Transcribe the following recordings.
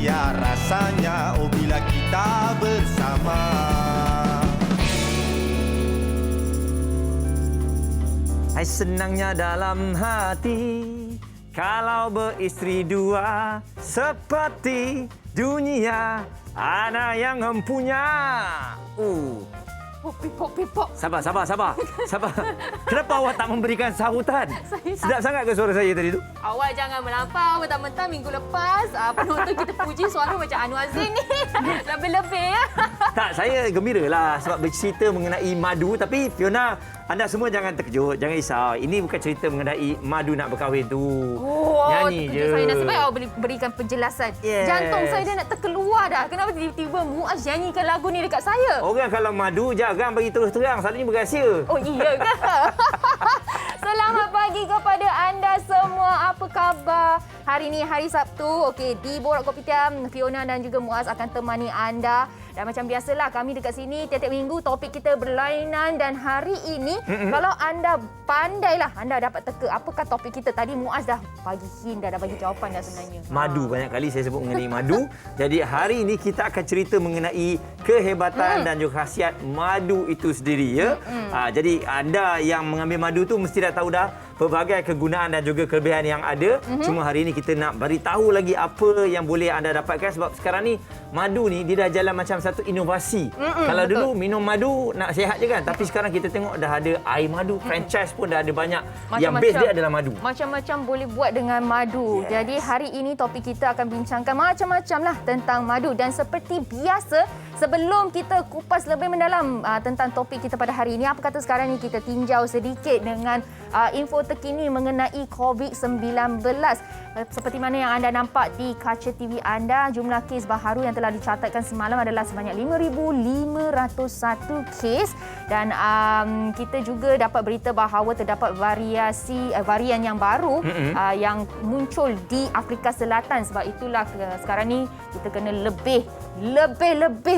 bahagia rasanya oh bila kita bersama. Hai senangnya dalam hati kalau beristri dua, seperti dunia anak yang empunya. Pipok. Sabar. Kenapa awak tak memberikan sambutan? Sedap sangat ke suara saya tadi tu? Awak jangan melampau. Mentang-mentang minggu lepas penonton kita puji suara macam Anwar Zain ni. Lebih-lebih ya. Tak, saya gembira lah sebab bercerita mengenai madu. Tapi Fiona, anda semua jangan terkejut, jangan risau. Ini bukan cerita mengenai madu nak berkahwin tu. Nyanyi je. Saya nasib baik awak berikan penjelasan. Yes. Jantung saya dah nak terkeluar dah. Kenapa tiba-tiba Muaz nyanyikan lagu ni dekat saya? Orang kalau madu jangan bagi terus terang, selalunya berrahsia. Oh iya ke? Selamat pagi kepada anda semua. Apa khabar? Hari ini hari Sabtu. Okey, di Borak Kopitiam, Fiona dan juga Muaz akan temani anda. Dan macam biasalah kami dekat sini tiap-tiap minggu topik kita berlainan dan hari ini kalau anda pandailah anda dapat teka apakah topik kita. Tadi Muaz dah bagi hint dah bagi jawapan dah sebenarnya. Madu, banyak kali saya sebut mengenai madu. Jadi hari ini kita akan cerita mengenai kehebatan dan juga khasiat madu itu sendiri ya. Jadi anda yang mengambil madu tu mesti dah tahu dah pelbagai kegunaan dan juga kelebihan yang ada. Cuma hari ini kita nak beritahu lagi apa yang boleh anda dapatkan sebab sekarang ni madu ni dia dah jalan macam satu inovasi. Kalau betul. dulu minum madu nak sihat je kan, tapi sekarang kita tengok dah ada air madu, franchise pun dah ada banyak. Yang base dia adalah madu. Macam-macam boleh buat dengan madu. Yes. Jadi hari ini topik kita akan bincangkan macam-macam lah tentang madu. Dan seperti biasa, sebelum kita kupas lebih mendalam tentang topik kita pada hari ini, apa kata sekarang ni kita tinjau sedikit dengan info terkini mengenai COVID-19. Seperti mana yang anda nampak di kaca TV anda, jumlah kes baharu yang telah dicatatkan semalam adalah sebanyak 5,501 kes. Dan kita juga dapat berita bahawa terdapat varian yang baru yang muncul di Afrika Selatan. Sebab itulah sekarang ni kita kena lebih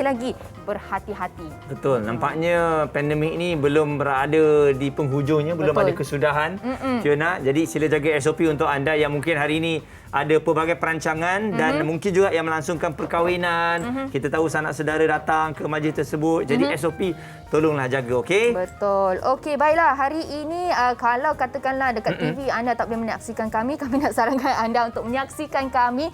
lagi berhati-hati. Betul. Nampaknya pandemik ni belum berada di penghujungnya, belum ada kesudahan. Fiona, jadi sila jaga SOP untuk anda yang mungkin hari ini ada pelbagai perancangan dan mungkin juga yang melangsungkan perkahwinan. Kita tahu sanak saudara datang ke majlis tersebut. Jadi SOP tolonglah jaga, okey? Betul. Okey, baiklah. Hari ini kalau katakanlah dekat TV anda tak boleh menyaksikan kami nak sarankan anda untuk menyaksikan kami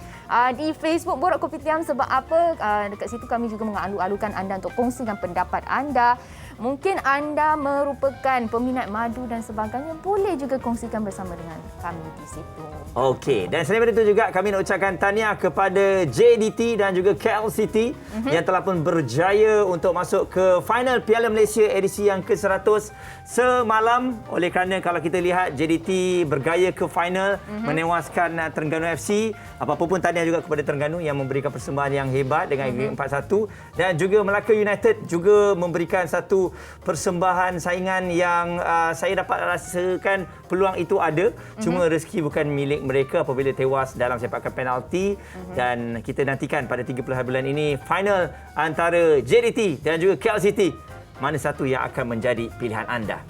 di Facebook Borak Kopitiam. Sebab apa? Dekat situ kami juga mengalu-alukan anda untuk kongsikan pendapat anda. Mungkin anda merupakan peminat madu dan sebagainya, boleh juga kongsikan bersama dengan kami di situ. Okey, dan selain daripada itu juga kami nak ucapkan tahniah kepada JDT dan juga KL City yang telah pun berjaya untuk masuk ke final Piala Malaysia edisi yang ke-100 semalam. Oleh kerana kalau kita lihat JDT bergaya ke final menewaskan Terengganu FC. Apa-apa pun tahniah juga kepada Terengganu yang memberikan persembahan yang hebat dengan 4-1 dan juga Melaka United juga memberikan satu persembahan saingan yang saya dapat rasakan peluang itu ada. Cuma rezeki bukan milik mereka apabila tewas dalam sepakan penalti. Dan kita nantikan pada 30 hari bulan ini final antara JDT dan juga KL City. Mana satu yang akan menjadi pilihan anda?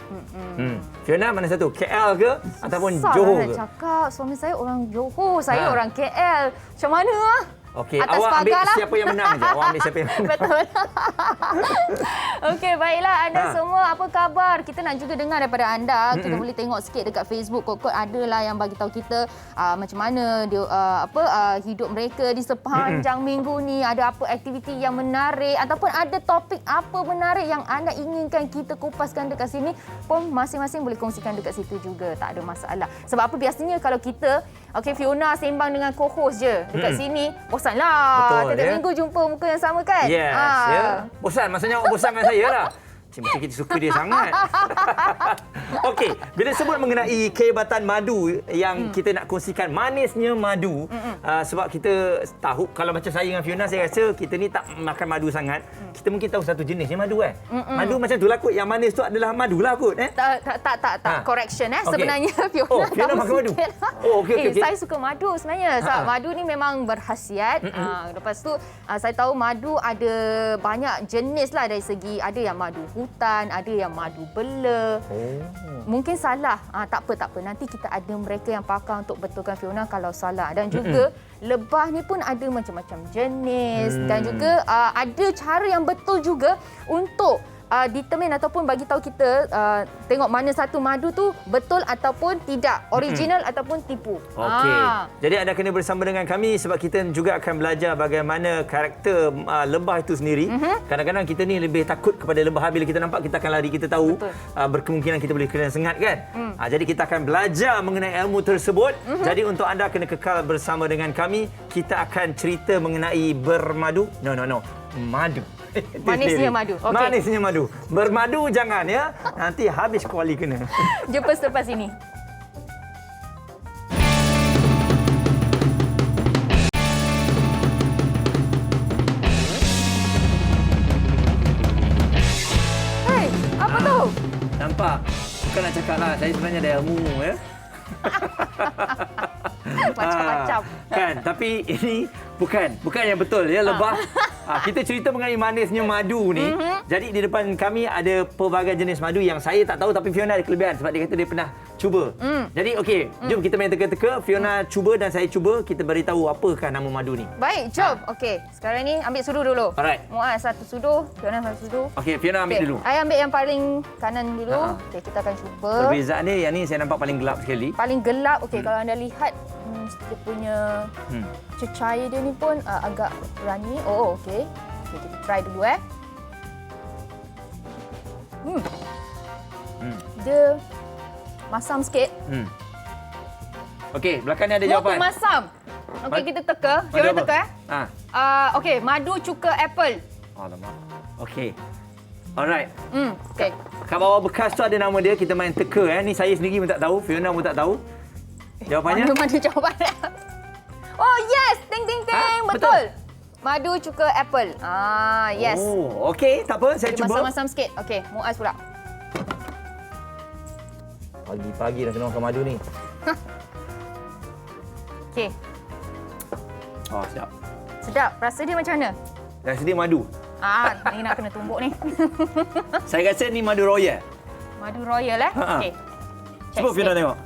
Fiona, mana satu? KL ke ataupun Johor ke? Nak cakap suami saya orang Johor, saya orang KL. Macam mana ah? Okey, Atas awak ambil pagar lah. siapa yang menang je. Awak ambil siapa yang menang. Betul. Okey, baiklah anda semua, apa khabar? Kita nak juga dengar daripada anda. Kita boleh tengok sikit dekat Facebook. Kot-kot adalah yang bagi tahu kita macam mana dia hidup mereka di sepanjang minggu ni. Ada apa aktiviti yang menarik ataupun ada topik apa menarik yang anda inginkan kita kupaskan dekat sini pun masing-masing boleh kongsikan dekat situ juga. Tak ada masalah. Sebab apa biasanya kalau kita Fiona sembang dengan co-host je dekat sini, bosanlah. Betul, Tiap minggu jumpa muka yang sama kan? Yes, ya. Bosan, maksudnya awak bosan dengan saya lah. Mesti kita suka dia sangat. Okey, bila sebut mengenai kehebatan madu yang kita nak kongsikan, manisnya madu, sebab kita tahu, kalau macam saya dengan Fiona, saya rasa kita ni tak makan madu sangat. Kita mungkin tahu satu jenisnya madu kan. Madu macam tu lah kot, yang manis tu adalah madu lah kot. Tak. Correction Okey. Sebenarnya Fiona Fiona tahu makan madu. sikit. Okey. Saya suka madu sebenarnya. Madu ni memang berkhasiat. Lepas tu saya tahu madu ada banyak jenis lah dari segi, ada yang madu hutan, ada yang madu bela. Mungkin salah. Tak apa. Nanti kita ada mereka yang pakar untuk betulkan Fiona kalau salah. Dan juga lebah ni pun ada macam-macam jenis dan juga ada cara yang betul juga untuk determine ataupun bagi tahu kita tengok mana satu madu tu betul ataupun tidak, original ataupun tipu. Okey. Jadi anda kena bersama dengan kami sebab kita juga akan belajar bagaimana karakter lebah itu sendiri. Kadang-kadang kita ni lebih takut kepada lebah, bila kita nampak kita akan lari, kita tahu berkemungkinan kita boleh kena sengat kan. Jadi kita akan belajar mengenai ilmu tersebut. Jadi untuk anda kena kekal bersama dengan kami, kita akan cerita mengenai bermadu. No. Madu. Manisnya madu. Okay. Manisnya madu. Bermadu jangan ya. Nanti habis kuali kena. Jumpa selepas ini. Hei, apa tu? Nampak? Bukan nak cakap lah. Saya sebenarnya ada ilmu ya. Macam-macam. Kan, tapi ini bukan yang betul ya, lebah. Kita cerita mengenai manisnya madu ni. Jadi di depan kami ada pelbagai jenis madu yang saya tak tahu, tapi Fiona ada kelebihan sebab dia kata dia pernah cuba. Jadi okey, jom kita main teka-teka. Fiona cuba dan saya cuba, kita beritahu apakah nama madu ni. Baik, jom. Okey, sekarang ni ambil sudu dulu. Alright. Muaz satu sudu, Fiona satu sudu. Okey, Fiona ambil dulu. Saya ambil yang paling kanan dulu. Okey, kita akan cuba. Perbezaan dia, yang ni saya nampak paling gelap sekali. Paling gelap. Okey, kalau anda lihat dia punya cecair dia ni pun agak berani. Oh, okey. Okay, kita try dulu Dia masam sikit. Okey, belakang ni ada jawapan. More masam. Okey, kita teka. Fiona teka okey, madu cuka apple. Alamak. Okey. Alright. Okey. Kat bawah bekas tu ada nama dia, kita main teka ni saya sendiri pun tak tahu, Fiona pun tak tahu. Jawapannya? Mana jawapannya? Oh, yes! Ting ting ting. Betul. Madu cuka apple. Yes. Oh, okey, tak apa, saya cuba. Masam-masam sikit. Okey, Muaz pula. Pagi-pagi dah kena makan madu ni. Okey. Oh, sedap. Sedap. Rasa dia macam mana? Dan sedia madu. Ni nak kena tumbuk ni. Saya rasa ni madu royal. Madu royal Okey. Cuba Fiona tengok.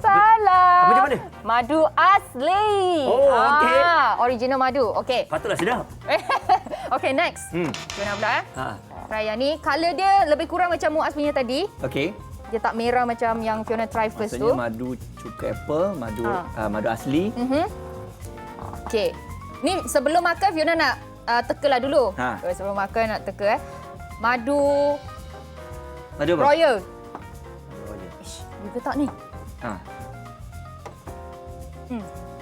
Salah. Apa macam mana? Madu asli. Oh, okey. Original madu. Okey. Patutlah sedap. Okey, next. Fiona pula try yang ni. Colour dia lebih kurang macam Muaz punya tadi. Okey. Dia tak merah macam yang Fiona try first tu. Maksudnya madu cuka apple, madu asli. Okey. Ni sebelum makan Fiona nak tekalah dulu. Sebelum makan nak teka Madu apa? Royal. Ish, juga tak ni?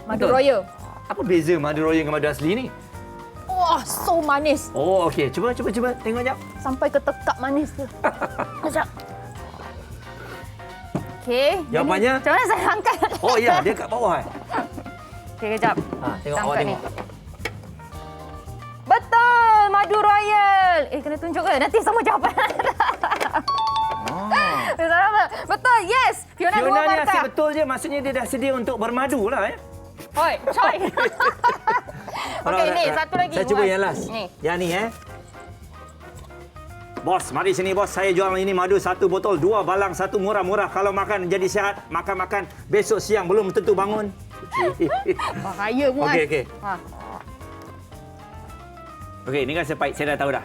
Madu Betul. Royal. Apa beza madu royal dengan madu asli ni? Wah, so manis. Oh, okey. Cuba tengok jap. Sampai ke tekak manis tu. Sekejap. Okey. Jawapannya? Macam mana saya angkat? Oh ya, dia kat bawah. Okey, kejap. Tengok awak tengok. Betul, madu royal. Kena tunjuk ke? Nanti semua jawapan. Betul, yes. Fiona ni markah. asyik betul je. Maksudnya dia dah sedia untuk bermadu lah. Oi, coy. Okey, ni satu lagi. Saya cuba yang last. Ni. Yang ni Bos, mari sini bos. Saya jual ini madu 1 botol, 2 balang, 1 murah-murah. Kalau makan jadi sihat, makan-makan. Besok siang belum tentu bangun. Bahaya, Muaz. Okey. Okey, ni kan saya pahit. Saya dah tahu dah.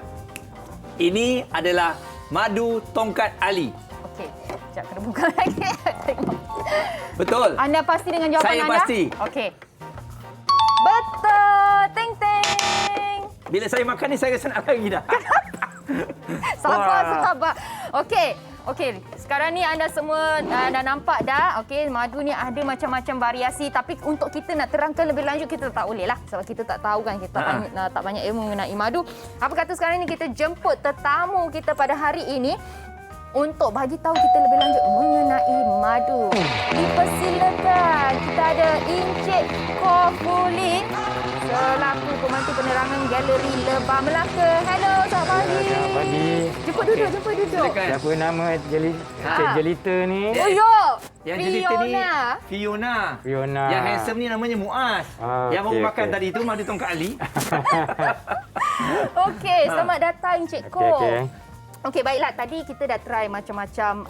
Ini adalah madu tongkat Ali. Okey. Sekejap, kena buka lagi. Tengok. Betul. Anda pasti dengan jawapan Saya anda? pasti. Okey. Betul. Ting ting. Bila saya makan ni, saya rasa nak lagi dah. Sabar. Okey. Sekarang ni anda semua dah nampak dah. Okey, madu ni ada macam-macam variasi. Tapi untuk kita nak terangkan lebih lanjut, kita tak boleh lah. Sebab kita tak tahu kan. Kita tak banyak ilmu mengenai madu. Apa kata sekarang ni kita jemput tetamu kita pada hari ini untuk bagi tahu kita lebih lanjut mengenai madu. Dipersilakan. Kita ada Encik Khofulin selaku pembantu penerangan Galeri Lebah Melaka. Hello, selamat pagi. Selamat pagi. Jemput duduk. Siapa nama Cik Jelita ni? Oh, yo. Yang jelita ni Fiona. Fiona. Yang handsome ni namanya Muaz. Yang baru okey. makan tadi tu madu tongkat Ali. Okey, selamat datang Encik Ko. Okey. Okey, baiklah. Tadi kita dah try macam-macam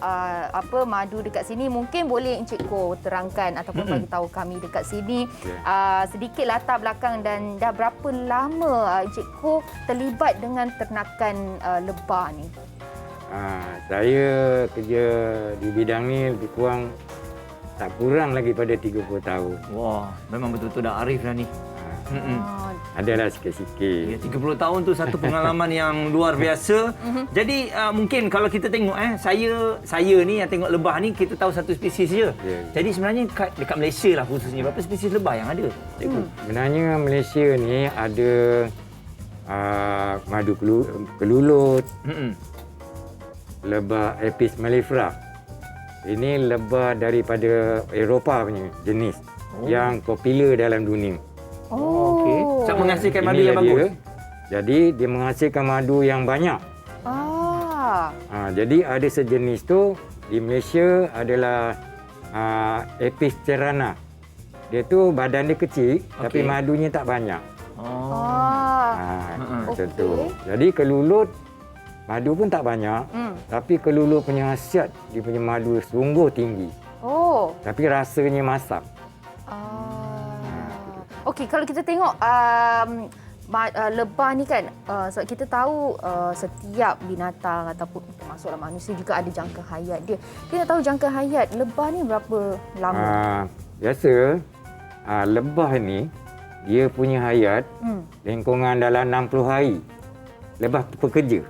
madu dekat sini. Mungkin boleh Encik Ko terangkan ataupun bagi tahu kami dekat sini sedikit latar belakang dan dah berapa lama Encik Ko terlibat dengan ternakan lebah ni? Saya kerja di bidang ni lebih kurang tak kurang lagi pada 30 tahun. Wah, memang betul-betul dah arif dah ni. Adalah sikit-sikit. Ya, 30 tahun tu satu pengalaman yang luar biasa. Jadi mungkin kalau kita tengok saya ni yang tengok lebah ni kita tahu satu spesies je. Ya. Jadi sebenarnya dekat Malaysia lah khususnya berapa spesies lebah yang ada? Cikgu. Sebenarnya Malaysia ni ada madu kelulut, lebah Apis mellifera. Ini lebah daripada Eropah punya jenis yang popular dalam dunia. Oh, okey. Sebab menghasilkan madu Inilah yang bagus. dia. Jadi dia menghasilkan madu yang banyak. Jadi ada sejenis tu di Malaysia adalah Apis cerana. Dia tu badan dia kecil tapi madunya tak banyak. Macam tu. Jadi kelulut madu pun tak banyak. Tapi kelulut punya khasiat dia punya madu sungguh tinggi. Tapi rasanya masam. Okey, kalau kita tengok lebah ni kan, sebab kita tahu setiap binatang ataupun termasuklah manusia juga ada jangka hayat dia. Kita tahu jangka hayat lebah ni berapa lama? Biasa lebah ni dia punya hayat lingkungan dalam 60 hari. Lebah pekerja.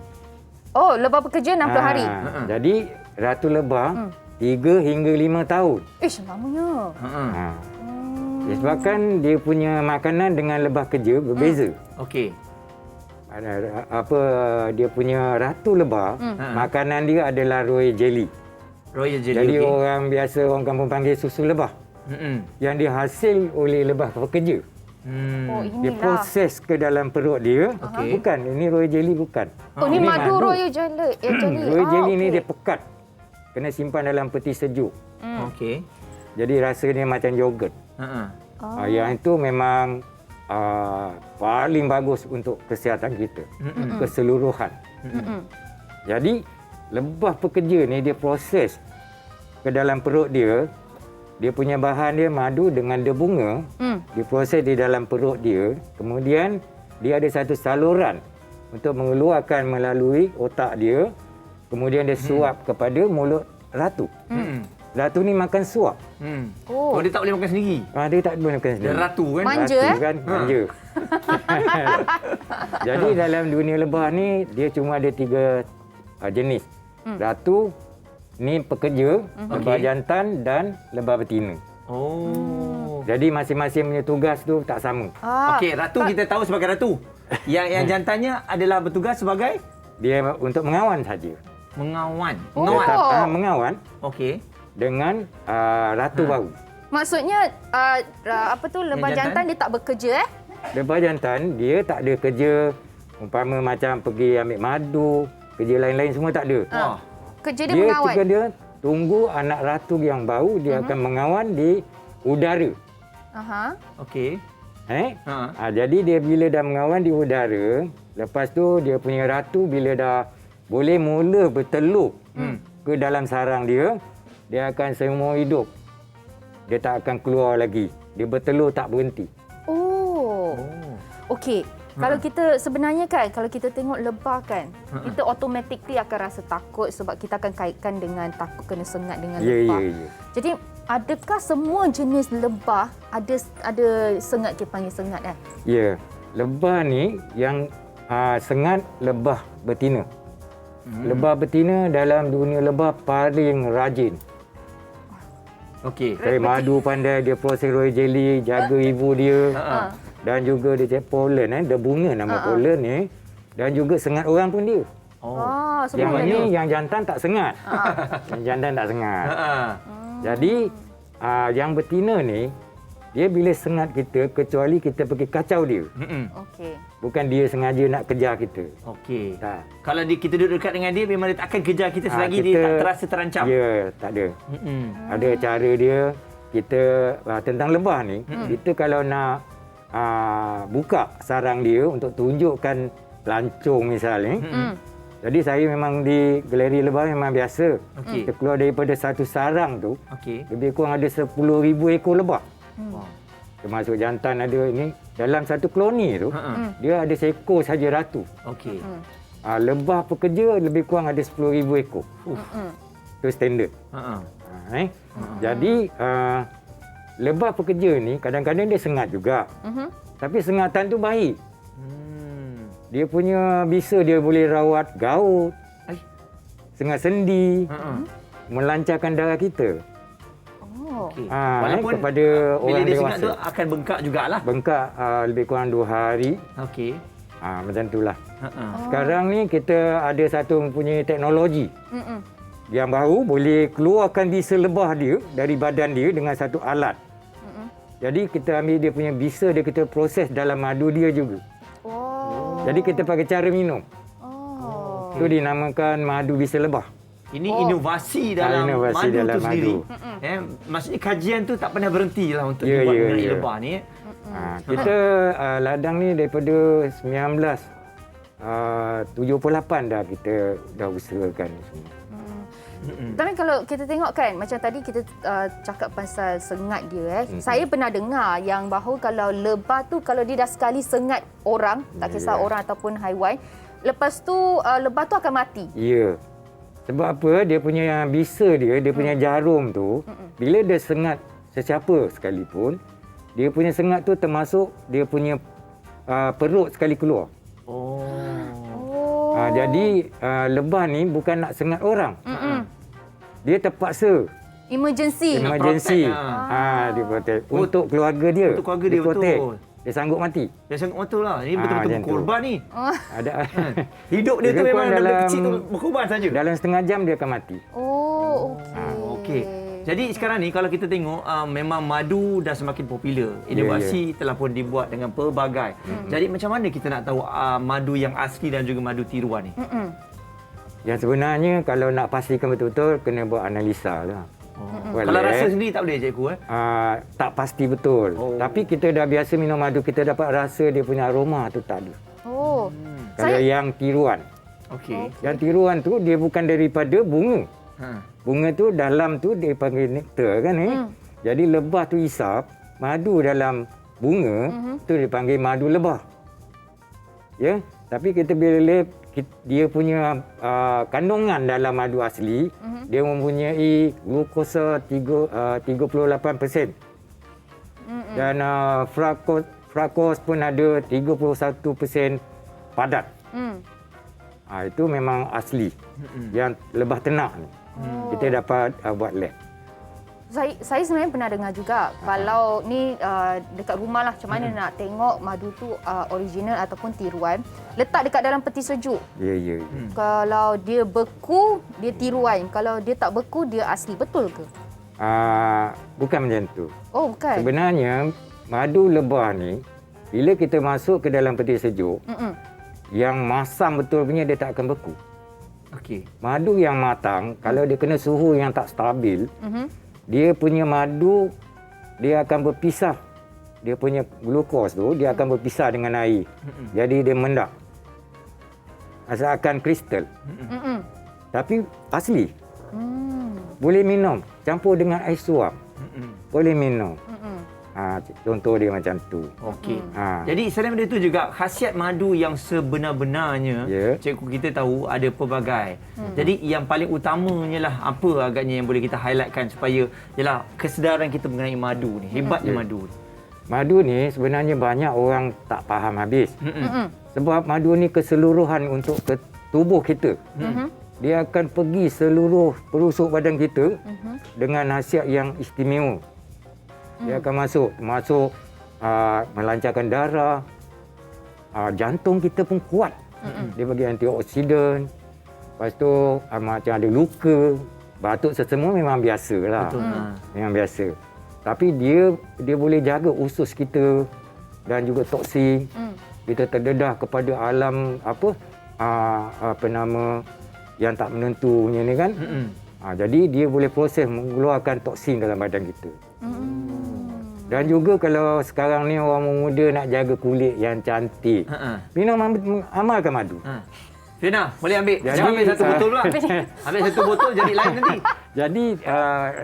Oh, lebah pekerja 60 hari. Jadi ratu lebah 3 hingga 5 tahun. Lamanya. Disebabkan dia punya makanan dengan lebah kerja berbeza. Okey. Dia punya ratu lebah, makanan dia adalah royal jelly. Royal jelly. Jadi orang biasa orang kampung panggil susu lebah. Yang dihasil oleh lebah pekerja. Dia proses ke dalam perut dia. Bukan, ini royal jelly bukan. Ini madu royal jelly. Royal jelly ni dia pekat. Kena simpan dalam peti sejuk. Okey. Jadi rasanya macam yogurt. Yang itu memang paling bagus untuk kesihatan kita. Keseluruhan. Jadi lebah pekerja ni dia proses ke dalam perut dia. Dia punya bahan dia madu dengan debunga. Diproses di dalam perut dia. Kemudian dia ada satu saluran untuk mengeluarkan melalui otak dia. Kemudian dia suap kepada mulut ratu. Ratu ni makan suap. Oh, dia tak boleh makan sendiri. Dia tak boleh makan sendiri. Dia ratu kan? Manja Ratu kan? Manja. Jadi dalam dunia lebah ni dia cuma ada 3 jenis. Ratu ni pekerja, lebah jantan dan lebah betina. Jadi masing-masing punya tugas tu tak sama. Okey, ratu kita tahu sebagai ratu. Yang jantannya adalah bertugas sebagai Dia untuk mengawan saja. mengawan. Mengawan. Okey. Dengan ratu baru. Maksudnya lebah jantan dia tak bekerja Lebah jantan dia tak ada kerja umpama macam pergi ambil madu, kerja lain-lain semua tak ada. Kerja dia mengawal. Dia tunggu anak ratu yang baru dia akan mengawan di udara. Okey. Jadi dia bila dah mengawan di udara, lepas tu dia punya ratu bila dah boleh mula bertelur ke dalam sarang dia, dia akan seumur hidup. Dia tak akan keluar lagi. Dia bertelur tak berhenti. Okey. Kalau kita sebenarnya kan, kalau kita tengok lebah kan, kita automatically akan rasa takut sebab kita akan kaitkan dengan takut kena sengat dengan lebah. Jadi adakah semua jenis lebah ada sengat, kita panggil sengat kan? Ya. Lebah ni yang sengat lebah betina. Lebah betina dalam dunia lebah paling rajin. Okey. Cari madu pandai, dia proses royal jelly, jaga ibu dia. Dan juga dia cari pollen, dia bunga nama pollen ni. Dan juga sengat orang pun dia. Yang ini yang jantan tak sengat. Yang jantan tak sengat. Jadi yang betina ni, dia bila sengat kita, kecuali kita pergi kacau dia. Okey. Bukan dia sengaja nak kejar kita. Okey. Tak. Kalau kita duduk dekat dengan dia, memang dia tak akan kejar kita selagi dia tak terasa terancam. Ya, tak ada. Ada cara dia. Kita tentang lebah ni, kita kalau nak buka sarang dia untuk tunjukkan pelancong misalnya. Jadi saya memang di galeri lebah memang biasa. Okey. Kita keluar daripada satu sarang tu, Okey. lebih kurang ada 10,000 ekor lebah. Wow. Termasuk jantan ada ini. Dalam satu koloni tu, dia ada seekor saja ratu. Okey. Lebah pekerja lebih kurang ada 10,000 ekor. Itu standard. Jadi, lebah pekerja ni kadang-kadang dia sengat juga. Tapi sengatan tu baik. Dia punya bisa dia boleh rawat gaut, sengat sendi, melancarkan darah kita. Okey. Oh. Kepada bila orang dia sengat dewasa. tu akan bengkak jugalah. Bengkak lebih kurang 2 hari. Okey. Macam itulah. Oh. Sekarang ni kita ada satu mempunyai teknologi yang baru boleh keluarkan bisa lebah dia dari badan dia dengan satu alat. Jadi kita ambil dia punya bisa dia, kita proses dalam madu dia juga. Jadi kita pakai cara minum. Itu dinamakan madu bisa lebah. Ini inovasi dalam inovasi madu dalam tu sendiri. madu. Maksudnya kajian tu tak pernah berhenti lah untuk Ya, dibuat ya, mengenai ya. lebah ni. Kita ladang ni daripada 1978 dah kita dah usahakan semua. Tapi kalau kita tengok kan, macam tadi kita cakap pasal sengat dia. Saya pernah dengar yang bahawa kalau lebah tu, kalau dia dah sekali sengat orang, tak kisah orang ataupun haiwan, lepas tu lebah tu akan mati. Ya. Sebab apa? Dia punya bisa dia punya jarum tu, bila dia sengat sesiapa sekalipun, dia punya sengat tu termasuk dia punya perut sekali keluar. Jadi lebah ni bukan nak sengat orang. Dia terpaksa. Emergency. Emergency. Protect, Dia protect. Untuk keluarga dia. Untuk keluarga dia, protect. betul. Dia sanggup mati. Dia sangat betul lah. Ini betul-betul macam tu. berkorban ni. Ada Hidup dia tu Lebih memang kurang dalam dalam- kecil tu berkorban saja. dalam setengah jam dia akan mati. Okey. Jadi sekarang ni kalau kita tengok memang madu dah semakin popular. Inovasi telah pun dibuat dengan pelbagai. Jadi macam mana kita nak tahu madu yang asli dan juga madu tiruan ni? Yang sebenarnya kalau nak pastikan betul-betul kena buat analisa lah. Kalau rasa sendiri tak boleh cikgu Tak pasti betul. Tapi kita dah biasa minum madu, kita dapat rasa dia punya aroma tu tak ada. Kalau yang tiruan. Okey. Yang tiruan tu dia bukan daripada bunga. Bunga tu dalam tu dia panggil nektar kan Jadi lebah tu hisap madu dalam bunga tu dipanggil madu lebah. Ya, tapi kita bila dia punya kandungan dalam madu asli, dia mempunyai glukosa 38%. Dan frakos pun ada 31% padat. Itu memang asli. Yang lebah ternak ni. Kita dapat buat lab. Saya sebenarnya pernah dengar juga kalau ni dekat rumah lah macam mana nak tengok madu tu original ataupun tiruan, letak dekat dalam peti sejuk. Ya. Kalau dia beku, dia tiruan. Kalau dia tak beku, dia asli. Betul ke? Bukan macam tu. Oh, bukan. Sebenarnya madu lebah ni bila kita masuk ke dalam peti sejuk, yang masam betul punya dia tak akan beku. Okey. Madu yang matang kalau dia kena suhu yang tak stabil, dia punya madu dia akan berpisah. Dia punya glukos tu dia akan berpisah dengan air. Jadi dia mendak. Asalkan kristal. Tapi asli. Boleh minum, campur dengan air suam. Boleh minum. Contoh dia macam tu. Okey. Jadi selain daripada itu juga khasiat madu yang sebenar-benarnya, cikgu kita tahu ada pelbagai. Jadi yang paling utamanya lah apa agaknya yang boleh kita highlightkan supaya ialah kesedaran kita mengenai madu ni, hebatnya madu ni. Madu ni sebenarnya banyak orang tak faham habis. Sebab madu ni keseluruhan untuk ke tubuh kita. Dia akan pergi seluruh perusuk badan kita dengan khasiat yang istimewa. Dia akan masuk melancarkan darah. Jantung kita pun kuat. Dia bagi antioksidan. Lepas tu macam ada luka, batuk sesemua memang biasalah. Betul. Memang biasa. Tapi dia boleh jaga usus kita dan juga toksin. Kita terdedah kepada alam yang tak menentunya ni kan. Jadi dia boleh proses mengeluarkan toksin dalam badan kita. Dan juga kalau sekarang ni orang muda nak jaga kulit yang cantik, amalkan madu. Fiona, boleh ambil? Jadi, Jangan ambil satu botol pula. Ambil satu botol jadi lain nanti. Jadi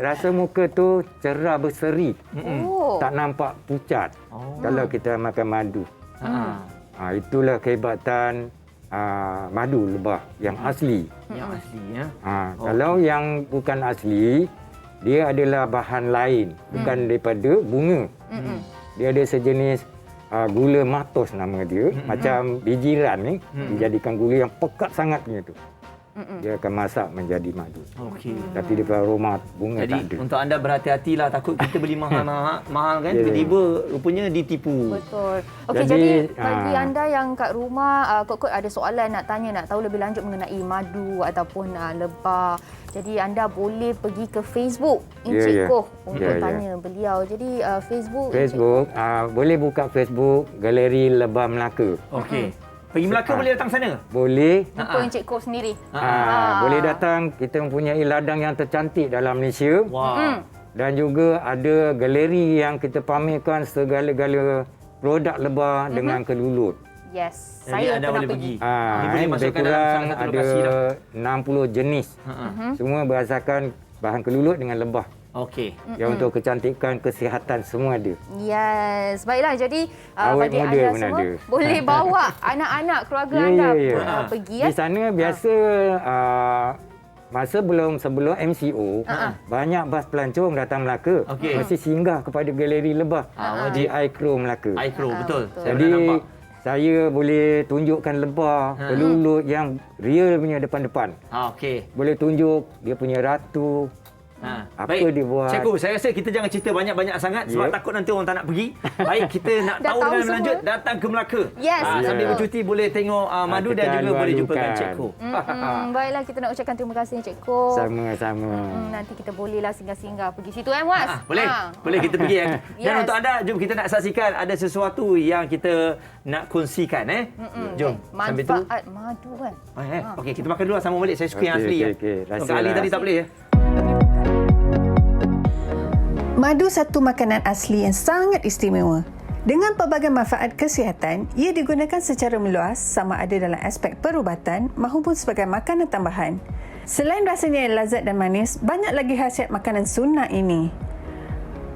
rasa muka tu cerah berseri. Oh. Tak nampak pucat kalau kita makan madu. Itulah kehebatan madu lebah yang asli. Yang asli ya. Kalau yang bukan asli, dia adalah bahan lain, bukan daripada bunga. Dia ada sejenis gula matos nama dia, macam bijiran ni, dijadikan gula yang pekat sangat punya tu. Dia akan masak menjadi madu. Okey. Tapi dia aroma bunga Jadi tak ada. untuk anda berhati-hatilah, takut kita beli mahal kan, tiba-tiba rupanya ditipu. Betul. Okey, jadi bagi ah. anda yang kat rumah, Kok ada soalan nak tanya, nak tahu lebih lanjut mengenai madu ataupun lebah, jadi anda boleh pergi ke Facebook Encik Koh untuk tanya beliau. Jadi Facebook boleh buka Facebook Galeri Lebah Melaka. Okey. Pergi Melaka boleh datang sana? Boleh. jumpa Encik Koh sendiri. Boleh datang. Kita mempunyai ladang yang tercantik dalam Malaysia. Wah. Dan juga ada galeri yang kita pamerkan segala-gala produk lebah dengan kelulut. Yes, Jadi saya anda pernah boleh pergi. Ini boleh Lebih masukkan dalam kurang salah satu ada lokasi dah. 60 jenis. Semua berdasarkan bahan kelulut dengan lebah. Okey. Yang untuk kecantikan, kesihatan semua ada. Yes, baiklah. Jadi Awet bagi muda anda pun semua ada. boleh bawa anak-anak keluarga anda pergi. Di sana biasa masa sebelum MCO, banyak bas pelancong datang Melaka. Mesti singgah kepada galeri lebah di iCrow Melaka. iCrow, betul. Saya Jadi pernah nampak. saya boleh tunjukkan lebah kelulut yang real punya depan-depan. Okey. Boleh tunjuk dia punya ratu. Apa Baik. dia buat. Cikgu, saya rasa kita jangan cerita banyak-banyak sangat sebab takut nanti orang tak nak pergi. Baik, kita nak Dah tahu tahu dengan semua. lanjut, datang ke Melaka. Yes. Sambil bercuti boleh tengok madu dan kita juga boleh jumpa dengan lalukan. Cikgu. Baiklah, kita nak ucapkan terima kasih Encik Koh. Sama-sama. Nanti kita bolehlah singgah-singgah pergi situ Muaz. Boleh. Boleh kita pergi. Dan Yes. untuk anda, jom kita nak saksikan ada sesuatu yang kita nak kongsikan. Jom. Sambil tu. Manfaat madu kan. Okey, kita makan dulu lah, sambung balik. Saya suka yang Okey, asli. okey. Untuk Ali tadi tak boleh ya. Madu satu makanan asli yang sangat istimewa. Dengan pelbagai manfaat kesihatan, ia digunakan secara meluas sama ada dalam aspek perubatan maupun sebagai makanan tambahan. Selain rasanya yang lazat dan manis, banyak lagi khasiat makanan sunnah ini.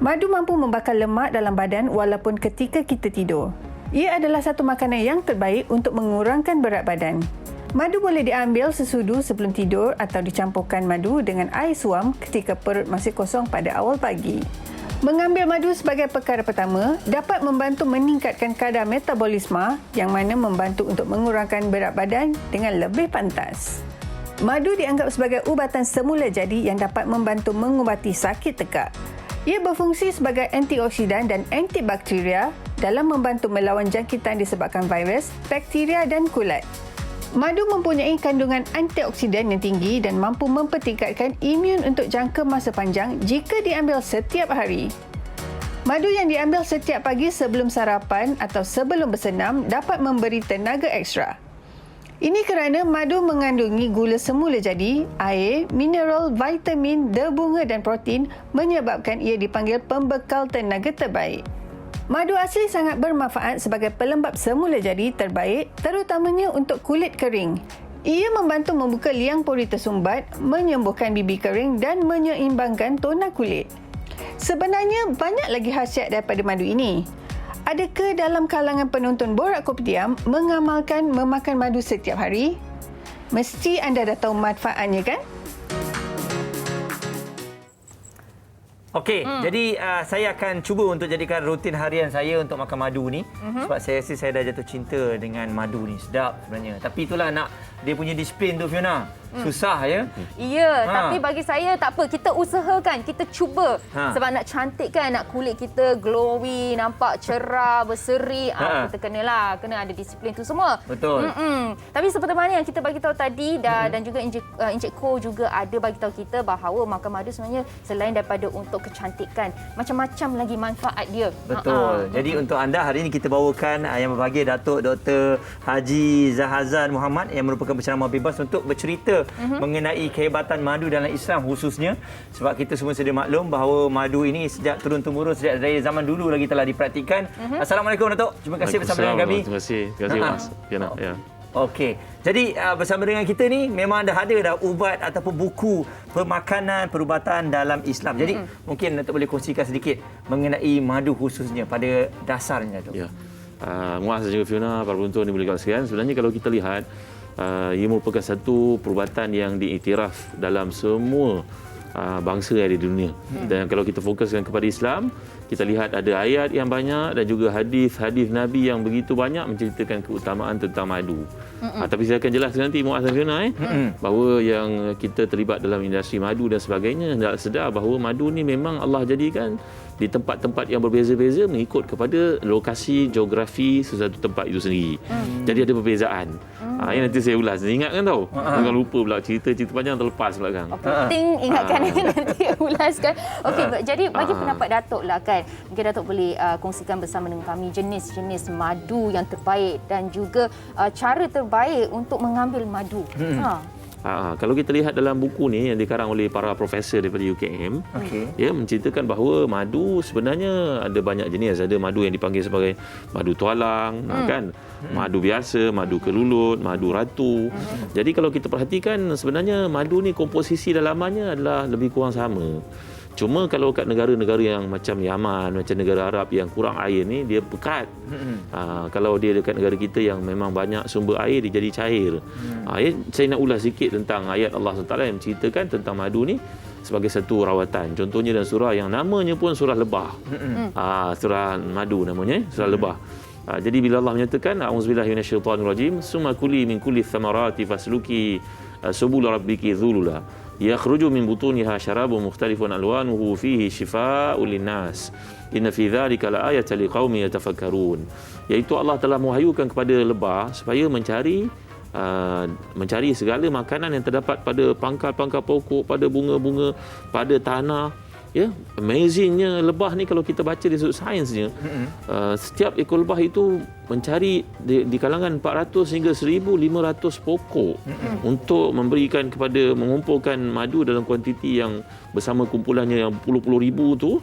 Madu mampu membakar lemak dalam badan walaupun ketika kita tidur. Ia adalah satu makanan yang terbaik untuk mengurangkan berat badan. Madu boleh diambil sesudu sebelum tidur atau dicampurkan madu dengan air suam ketika perut masih kosong pada awal pagi. Mengambil madu sebagai perkara pertama dapat membantu meningkatkan kadar metabolisme yang mana membantu untuk mengurangkan berat badan dengan lebih pantas. Madu dianggap sebagai ubatan semula jadi yang dapat membantu mengubati sakit tekak. Ia berfungsi sebagai antioksidan dan antibakteria dalam membantu melawan jangkitan disebabkan virus, bakteria dan kulat. Madu mempunyai kandungan antioksidan yang tinggi dan mampu mempertingkatkan imun untuk jangka masa panjang jika diambil setiap hari. Madu yang diambil setiap pagi sebelum sarapan atau sebelum bersenam dapat memberi tenaga ekstra. Ini kerana madu mengandungi gula semula jadi, air, mineral, vitamin, derbunga dan protein menyebabkan ia dipanggil pembekal tenaga terbaik. Madu asli sangat bermanfaat sebagai pelembap semula jadi terbaik terutamanya untuk kulit kering. Ia membantu membuka liang pori tersumbat, menyembuhkan bibi kering dan menyeimbangkan tona kulit. Sebenarnya banyak lagi khasiat daripada madu ini. Adakah dalam kalangan penonton Borak Kopitiam mengamalkan memakan madu setiap hari? Mesti anda dah tahu manfaatnya kan? Okey, jadi saya akan cuba untuk jadikan rutin harian saya untuk makan madu ni. Sebab saya rasa saya dah jatuh cinta dengan madu ni. Sedap sebenarnya. Tapi itulah nak dia punya disiplin tu Fiona. Susah ya. Ya, tapi bagi saya tak apa. Kita usahakan, kita cuba. Sebab nak cantik kan, nak kulit kita glowy, nampak cerah, berseri. Kita kena ada disiplin tu semua. Betul. Tapi seperti mana yang kita bagi tahu tadi dan juga Encik Koh juga ada bagi tahu kita bahawa makan madu sebenarnya selain daripada untuk kecantikan, macam-macam lagi manfaat dia. Betul. Jadi untuk anda hari ini kita bawakan yang berbahagia Datuk Dr. Haji Zahazan Muhammad yang merupakan penceramah bebas untuk bercerita kita mengenai kehebatan madu dalam Islam khususnya, sebab kita semua sedia maklum bahawa madu ini sejak turun-temurun, sejak dari zaman dulu lagi telah dipraktikkan. Assalamualaikum Datuk. Terima kasih bersama dengan kami. Terima kasih Mas. Ya. Okey. Jadi bersama dengan kita ni memang ada dah ubat ataupun buku pemakanan perubatan dalam Islam. Jadi mungkin Datuk boleh kongsikan sedikit mengenai madu khususnya pada dasarnya tu. Ya. Muaz dan juga Fiona, para penonton dimuliakan sekalian. Sebenarnya kalau kita lihat ia merupakan satu perubatan yang diiktiraf dalam semua bangsa yang ada di dunia. Dan kalau kita fokuskan kepada Islam, kita lihat ada ayat yang banyak dan juga hadis-hadis Nabi yang begitu banyak menceritakan keutamaan tentang madu. Tapi saya akan jelaskan nanti Muaz dan Fiona bahawa yang kita terlibat dalam industri madu dan sebagainya hendak sedar bahawa madu ni memang Allah jadikan di tempat-tempat yang berbeza-beza mengikut kepada lokasi geografi sesuatu tempat itu sendiri. Jadi ada perbezaan. Yang nanti saya ulas. Ingatkan tahu. Jangan lupa pula cerita-cerita panjang terlepas belakang. Penting ingatkan nanti ulaskan. Okey, jadi bagi pendapat Datuk lah kan. Mungkin Datuk boleh kongsikan bersama dengan kami jenis-jenis madu yang terbaik dan juga cara terbaik untuk mengambil madu. Kalau kita lihat dalam buku ni yang dikarang oleh para profesor daripada UKM, ya menceritakan bahawa madu sebenarnya ada banyak jenis. Ada madu yang dipanggil sebagai madu tualang, kan? Madu biasa, madu kelulut, madu ratu. Jadi kalau kita perhatikan sebenarnya madu ni komposisi dalamannya adalah lebih kurang sama. Cuma kalau kat negara-negara yang macam Yaman, macam negara Arab yang kurang air ni, dia pekat. Kalau dia dekat negara kita yang memang banyak sumber air, dia jadi cair. Saya nak ulas sikit tentang ayat Allah SWT yang menceritakan tentang madu ni sebagai satu rawatan. Contohnya dalam surah yang namanya pun surah lebah. Surah madu namanya, surah lebah. Jadi bila Allah menyatakan, a'udzubillahi minasyaitonirrajim, summa kuli min kulli thamarati fasluki subul rabbiki dzulula. يخرج من بطونها شراب مختلف ألوانه فيه شفاء للناس إن في ذلك لآية لقوم يتفكرون. Iaitu Allah telah mewahyukan kepada lebah supaya mencari segala makanan yang terdapat pada pangkal-pangkal pokok, pada bunga-bunga, pada tanah. Ya, amazingnya lebah ni kalau kita baca di sudut sainsnya, setiap ekor lebah itu mencari di kalangan 400 hingga 1,500 pokok untuk memberikan mengumpulkan madu dalam kuantiti yang bersama kumpulannya yang puluh-puluh ribu tu,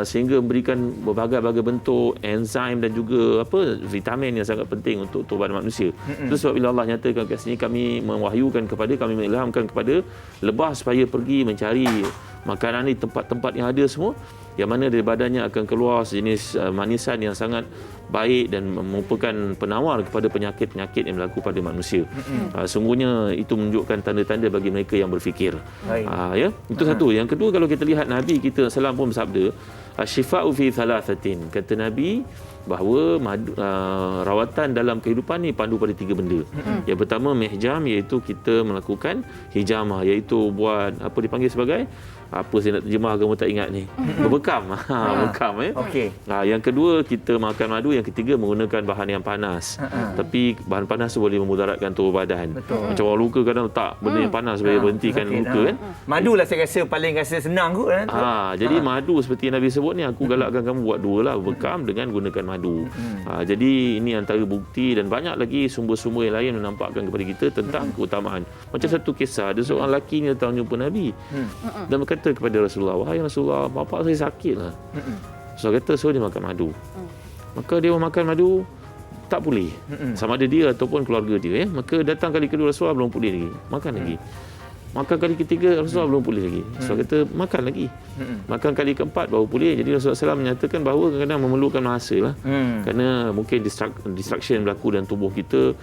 sehingga memberikan berbagai-bagai bentuk enzim dan juga vitamin yang sangat penting untuk tubuh manusia. Itu sebab bila Allah nyatakan kat sini, kami mewahyukan kepada, kami mengilhamkan kepada lebah supaya pergi mencari makanan ni tempat-tempat yang ada semua, yang mana dari badannya akan keluar sejenis manisan yang sangat baik dan merupakan penawar kepada penyakit-penyakit yang berlaku pada manusia. Sungguhnya itu menunjukkan tanda-tanda bagi mereka yang berfikir. Ya, itu satu. Yang kedua, kalau kita lihat Nabi kita SAW pun bersabda, asyifa'u fi thalathatin. Kata Nabi bahawa rawatan dalam kehidupan ni pandu pada 3 benda. Yang pertama mihjam, iaitu kita melakukan hijamah, iaitu buat apa dipanggil sebagai, apa saya nak terjemah, kamu tak ingat ni, berbekam. Bekam. Yang kedua kita makan madu. Yang ketiga menggunakan bahan yang panas. Tapi bahan panas tu boleh memudaratkan tubuh badan. Macam orang luka kadang letak benda yang panas supaya berhentikan luka kan. Madu lah saya rasa paling senang kot kan. Jadi madu seperti Nabi sebut ni, aku galakkan kamu buat dua lah, berbekam dengan gunakan madu. Jadi ini antara bukti dan banyak lagi sumber-sumber yang lain menampakkan kepada kita tentang keutamaan. Macam satu kisah, ada seorang lelaki ni datang jumpa Nabi dan berkata kepada Rasulullah, wahai Rasulullah, bapa saya sakit lah. Rasulullah kata suruh dia makan madu. Maka dia makan madu tak pulih, sama ada dia ataupun keluarga dia. Maka datang kali kedua, Rasulullah belum pulih lagi, makan lagi. Makan kali ketiga, Rasulullah belum pulih lagi. Rasulullah kata makan lagi. Makan kali keempat baru pulih. Jadi Rasulullah SAW menyatakan bahawa kadang-kadang memerlukan masa lah. Kerana mungkin distraction berlaku dalam tubuh kita,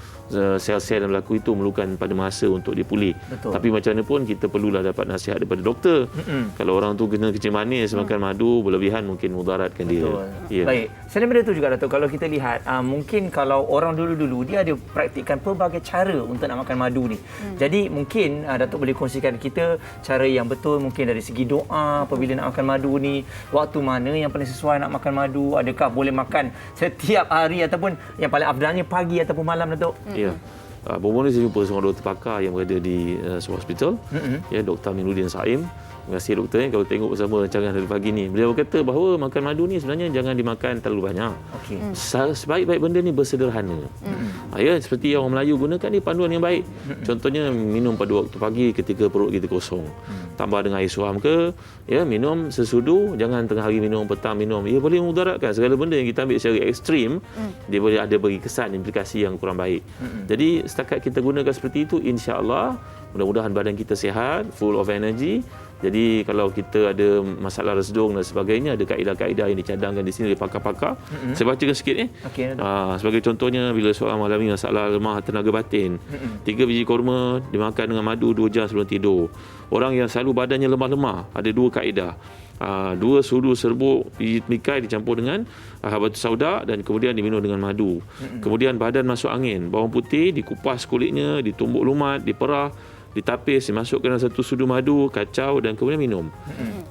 sel-sel yang berlaku itu memerlukan pada masa untuk dia pulih. Tapi macam mana pun kita perlulah dapat nasihat daripada doktor. Kalau orang tu kena kencing manis, makan madu berlebihan, mungkin mudaratkan dia. Ya. Baik. Selain daripada itu juga Datuk, kalau kita lihat mungkin kalau orang dulu-dulu dia ada praktikkan pelbagai cara untuk nak makan madu ni. Jadi mungkin Datuk boleh kongsikan kita cara yang betul mungkin dari segi doa apabila nak makan madu ni, waktu mana yang paling sesuai nak makan madu, adakah boleh makan setiap hari ataupun yang paling afdalnya pagi ataupun malam, Datuk? Ya. Baru ni saya jumpa seorang doktor pakar yang berada di sebuah hospital, ya, Dr. Aminuddin Saim. Terima kasih doktor kalau tengok bersama rancangan hari pagi ni. Beliau kata bahawa makan madu ni sebenarnya jangan dimakan terlalu banyak. Sebaik-baik benda ni bersederhana. Ya, seperti yang orang Melayu gunakan ni panduan yang baik. Contohnya minum pada waktu pagi ketika perut kita kosong. Tambah dengan air suam ke, ya, minum sesudu, jangan tengah hari minum, petang minum. Ia boleh memudaratkan segala benda yang kita ambil secara ekstrim, dia boleh ada bagi kesan implikasi yang kurang baik. Jadi setakat kita gunakan seperti itu, insya-Allah mudah-mudahan badan kita sihat, full of energy. Jadi kalau kita ada masalah resdung dan sebagainya, ada kaedah-kaedah yang dicadangkan di sini oleh pakar-pakar. Saya bacakan sikit ni. Okey. Sebagai contohnya, bila seorang mengalami masalah lemah tenaga batin, 3 biji kurma dimakan dengan madu 2 jam sebelum tidur. Orang yang selalu badannya lemah-lemah, ada 2 kaedah. 2 sudu serbuk biji temikai dicampur dengan habatus sauda dan kemudian diminum dengan madu. Kemudian badan masuk angin, bawang putih dikupas kulitnya, ditumbuk lumat, diperah, ditapis, dimasukkan dalam 1 sudu madu, kacau dan kemudian minum.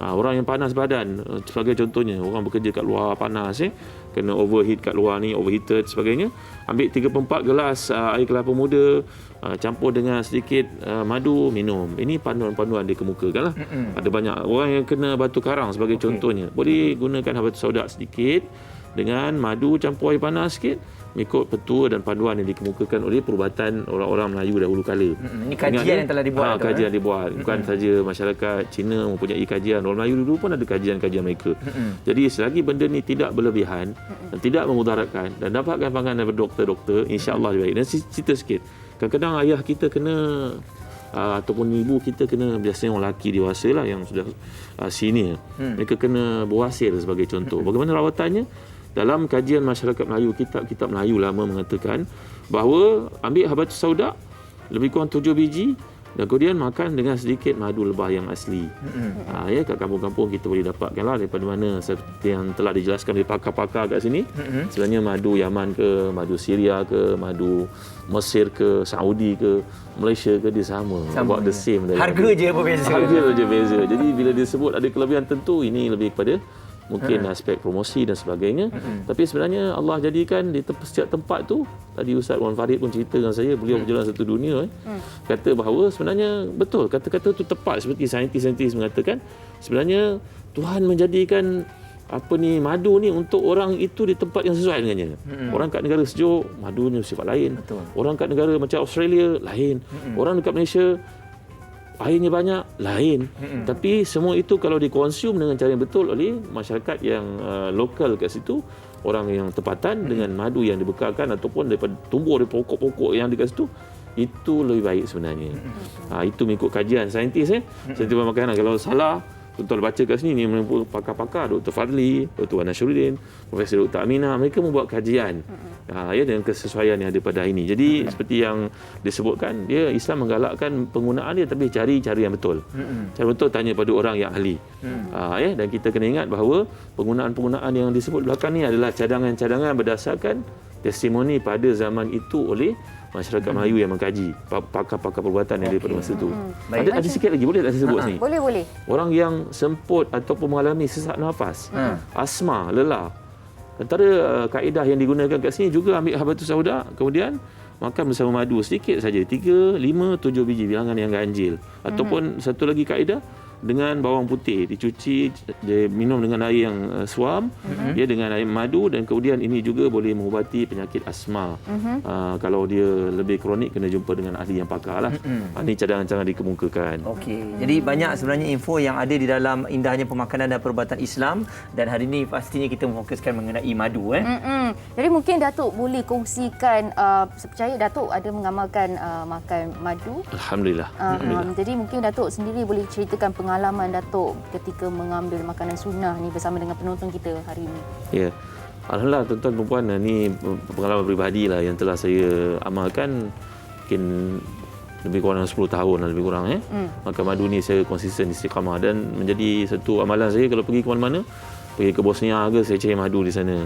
Orang yang panas badan, sebagai contohnya, orang bekerja kat luar panas, kena overheat kat luar ni, overheated sebagainya, ambil 3/4 gelas air kelapa muda, campur dengan sedikit madu, minum. Ini panduan-panduan dikemukakan lah. Ada banyak orang yang kena batu karang sebagai contohnya, boleh gunakan habatus sauda sedikit dengan madu campur air panas sikit, mengikut petua dan panduan yang dikemukakan oleh perubatan orang-orang Melayu dahulu kala. Ini kajian yang telah dibuat. Kajian dibuat. Bukan saja masyarakat Cina mempunyai kajian. Orang Melayu dulu pun ada kajian-kajian mereka. Jadi selagi benda ni tidak berlebihan dan tidak memudaratkan dan dapatkan pandangan daripada doktor-doktor, insya-Allah baik. Dan cerita sikit. Kadang-kadang ayah kita kena ataupun ibu kita kena, biasanya orang lelaki dewasa lah yang sudah senior. Mereka kena berwasir sebagai contoh. Bagaimana rawatannya? Dalam kajian masyarakat Melayu, kitab-kitab Melayu lama mengatakan bahawa ambil habatus sauda lebih kurang 7 biji dan kemudian makan dengan sedikit madu lebah yang asli. Ya, kat kampung-kampung kita boleh dapatkanlah daripada mana, seperti yang telah dijelaskan oleh pakar-pakar kat sini. Sebenarnya madu Yaman ke, madu Syria ke, madu Mesir ke, Saudi ke, Malaysia ke, dia sama. About the same. Harga je berbeza. Harga je beza. Jadi bila disebut ada kelebihan tentu, ini lebih kepada mungkin aspek promosi dan sebagainya. Tapi sebenarnya Allah jadikan di setiap tempat tu, tadi Ustaz Wan Farid pun cerita dengan saya, beliau berjalan satu dunia, kata bahawa sebenarnya betul, kata-kata tu tepat seperti saintis-saintis mengatakan, sebenarnya Tuhan menjadikan madu ni untuk orang itu di tempat yang sesuai dengannya. Orang kat negara sejuk, madunya sifat lain. Betul. Orang kat negara macam Australia, lain. Orang dekat Malaysia, airnya banyak, lain. Tapi semua itu kalau dikonsum dengan cara yang betul oleh masyarakat yang lokal kat situ, orang yang tempatan dengan madu yang dibekalkan ataupun daripada tumbuh dari pokok-pokok yang dekat situ, itu lebih baik sebenarnya. Itu mengikut kajian saintis. Saintis makanan. Kalau salah, tuan-tuan baca kat sini, ni pakar-pakar, Dr. Fadli, Dr. Wan Nasruddin, Profesor Dr. Aminah, mereka membuat kajian dengan kesesuaian yang ada pada hari ini. Jadi seperti yang disebutkan, dia Islam menggalakkan penggunaan dia, tapi cari cara yang betul. Cara betul tanya pada orang yang ahli. Dan kita kena ingat bahawa penggunaan-penggunaan yang disebut belakang ni adalah cadangan-cadangan berdasarkan testimoni pada zaman itu oleh masyarakat Melayu yang mengkaji, pakar-pakar perubatan yang daripada masa itu. Ada sikit lagi, boleh tak saya sebut sini? Boleh. Orang yang semput ataupun mengalami sesak nafas, asma, lelah, antara kaedah yang digunakan kat sini juga ambil habatus sauda, kemudian makan bersama madu sedikit saja, 3, 5, 7 biji, bilangan yang ganjil. Ataupun satu lagi kaedah, dengan bawang putih dicuci, dia minum dengan air yang suam, dia dengan air madu, dan kemudian ini juga boleh mengubati penyakit asma. Kalau dia lebih kronik, kena jumpa dengan ahli yang pakar lah. Ini cadangan-cadangan dikemukakan. Okey. Jadi banyak sebenarnya info yang ada di dalam indahnya pemakanan dan perubatan Islam, dan hari ini pastinya kita memfokuskan mengenai madu. Jadi mungkin Datuk boleh kongsikan, saya percaya Datuk ada mengamalkan makan madu. Alhamdulillah. Jadi mungkin Datuk sendiri boleh ceritakan pengalaman Datuk ketika mengambil makanan sunnah ni bersama dengan penonton kita hari ini. Ya. Alhamdulillah, tuan-tuan dan puan, ini pengalaman peribadi lah yang telah saya amalkan mungkin lebih kurang 10 tahun lah, lebih kurang. Makan madu ni saya konsisten istiqamah dan menjadi satu amalan saya kalau pergi ke mana-mana. Pergi ke Bosnia ke, saya cari madu di sana.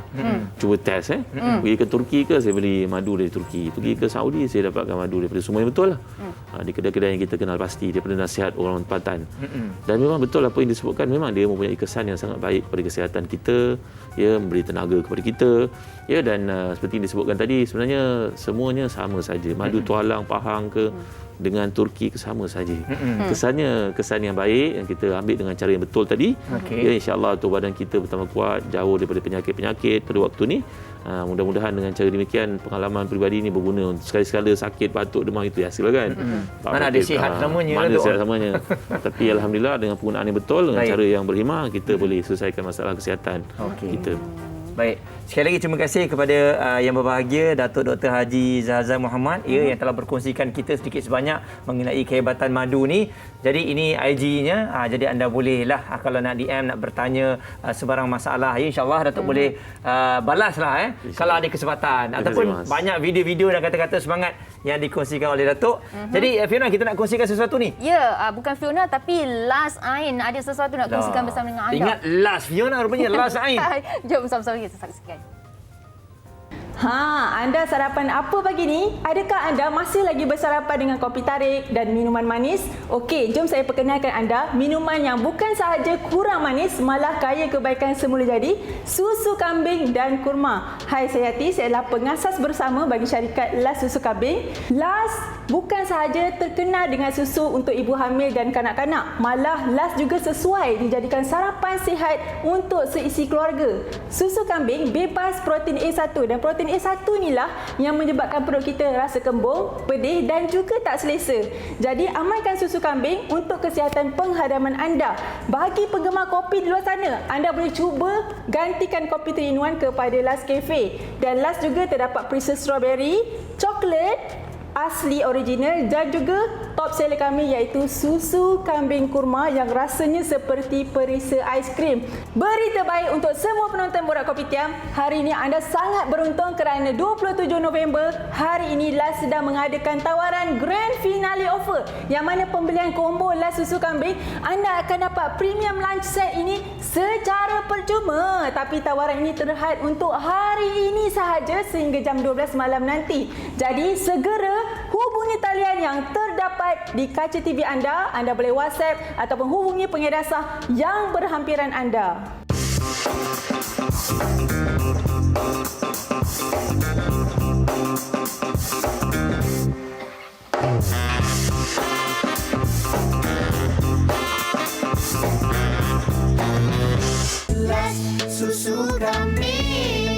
Cuba test. Pergi ke Turki ke, saya beli madu dari Turki. Pergi ke Saudi, saya dapatkan madu daripada semua yang betul lah. Di kedai-kedai yang kita kenal pasti, daripada nasihat orang tempatan. Dan memang betul apa yang disebutkan, memang dia mempunyai kesan yang sangat baik pada kesihatan kita, ya, memberi tenaga kepada kita, ya, dan seperti yang disebutkan tadi, sebenarnya semuanya sama saja. Madu tualang, pahang ke, dengan Turki sama saja. Kesannya kesan yang baik yang kita ambil dengan cara yang betul tadi. Ya, insya-Allah tu badan kita bertambah kuat, jauh daripada penyakit-penyakit pada waktu ni, Mudah-mudahan dengan cara demikian pengalaman peribadi ini berguna. Sekali-sekala sakit, batuk, demam itu hasil kan. Mana ada sihat selamanya. Mana sihat selamanya. Tapi alhamdulillah dengan penggunaan yang betul, dengan cara yang berhikmah, kita boleh selesaikan masalah kesihatan kita. Baik. Sekali lagi terima kasih kepada yang berbahagia Datuk Dr. Haji Zahazan Muhammad yang telah berkongsikan kita sedikit sebanyak mengenai kehebatan madu ni. Jadi ini IG-nya. Jadi anda bolehlah kalau nak DM, nak bertanya sebarang masalah. InsyaAllah Datuk boleh balaslah kalau ada kesempatan. Ataupun banyak video-video dan kata-kata semangat yang dikongsikan oleh Datuk. Jadi Fiona, kita nak kongsikan sesuatu ni. Ya, bukan Fiona tapi Last Ain ada sesuatu nak kongsikan bersama dengan anda. Ingat Last Fiona rupanya Last Ain. Jom bersama-sama kita saksikan. Anda sarapan apa pagi ni? Adakah anda masih lagi bersarapan dengan kopi tarik dan minuman manis? Okey, jom saya perkenalkan anda minuman yang bukan sahaja kurang manis, malah kaya kebaikan semula jadi, susu kambing dan kurma. Hai, saya Yati, saya adalah pengasas bersama bagi syarikat Las Susu Kambing. Las bukan sahaja terkenal dengan susu untuk ibu hamil dan kanak-kanak, malah Las juga sesuai dijadikan sarapan sihat untuk seisi keluarga. Susu kambing bebas protein A1 dan protein A1 inilah yang menyebabkan perut kita rasa kembung, pedih dan juga tak selesa. Jadi amalkan susu kambing untuk kesihatan penghadaman anda. Bagi penggemar kopi di luar sana, anda boleh cuba gantikan kopi 3-in-1 kepada Las Cafe. Dan Las juga terdapat perisa strawberry, coklat, asli original dan juga top seller kami iaitu susu kambing kurma yang rasanya seperti perisa aiskrim. Berita baik untuk semua penonton Borak Kopitiam. Hari ini anda sangat beruntung kerana 27 November hari ini Las sedang mengadakan tawaran Grand Finale Offer yang mana pembelian combo Las susu kambing anda akan dapat premium lunch set ini secara percuma. Tapi tawaran ini terhad untuk hari ini sahaja sehingga jam 12 malam nanti. Jadi segera hubungi talian yang terdapat di kaca TV anda. Anda boleh WhatsApp ataupun hubungi pengedasah yang berhampiran anda. Las Susu Kambing.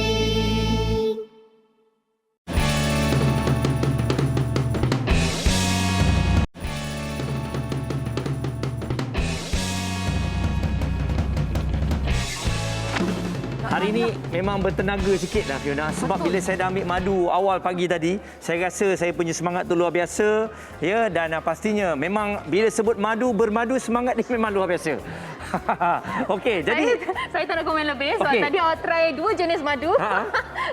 Hari ini memang bertenaga sikit dah Fiona. Sebab bila saya dah ambil madu awal pagi tadi, saya rasa saya punya semangat tu luar biasa. Ya, dan pastinya memang bila sebut madu, bermadu, semangat dia memang luar biasa. Okey, jadi saya tak nak komen lebih sebab tadi awak try 2 jenis madu.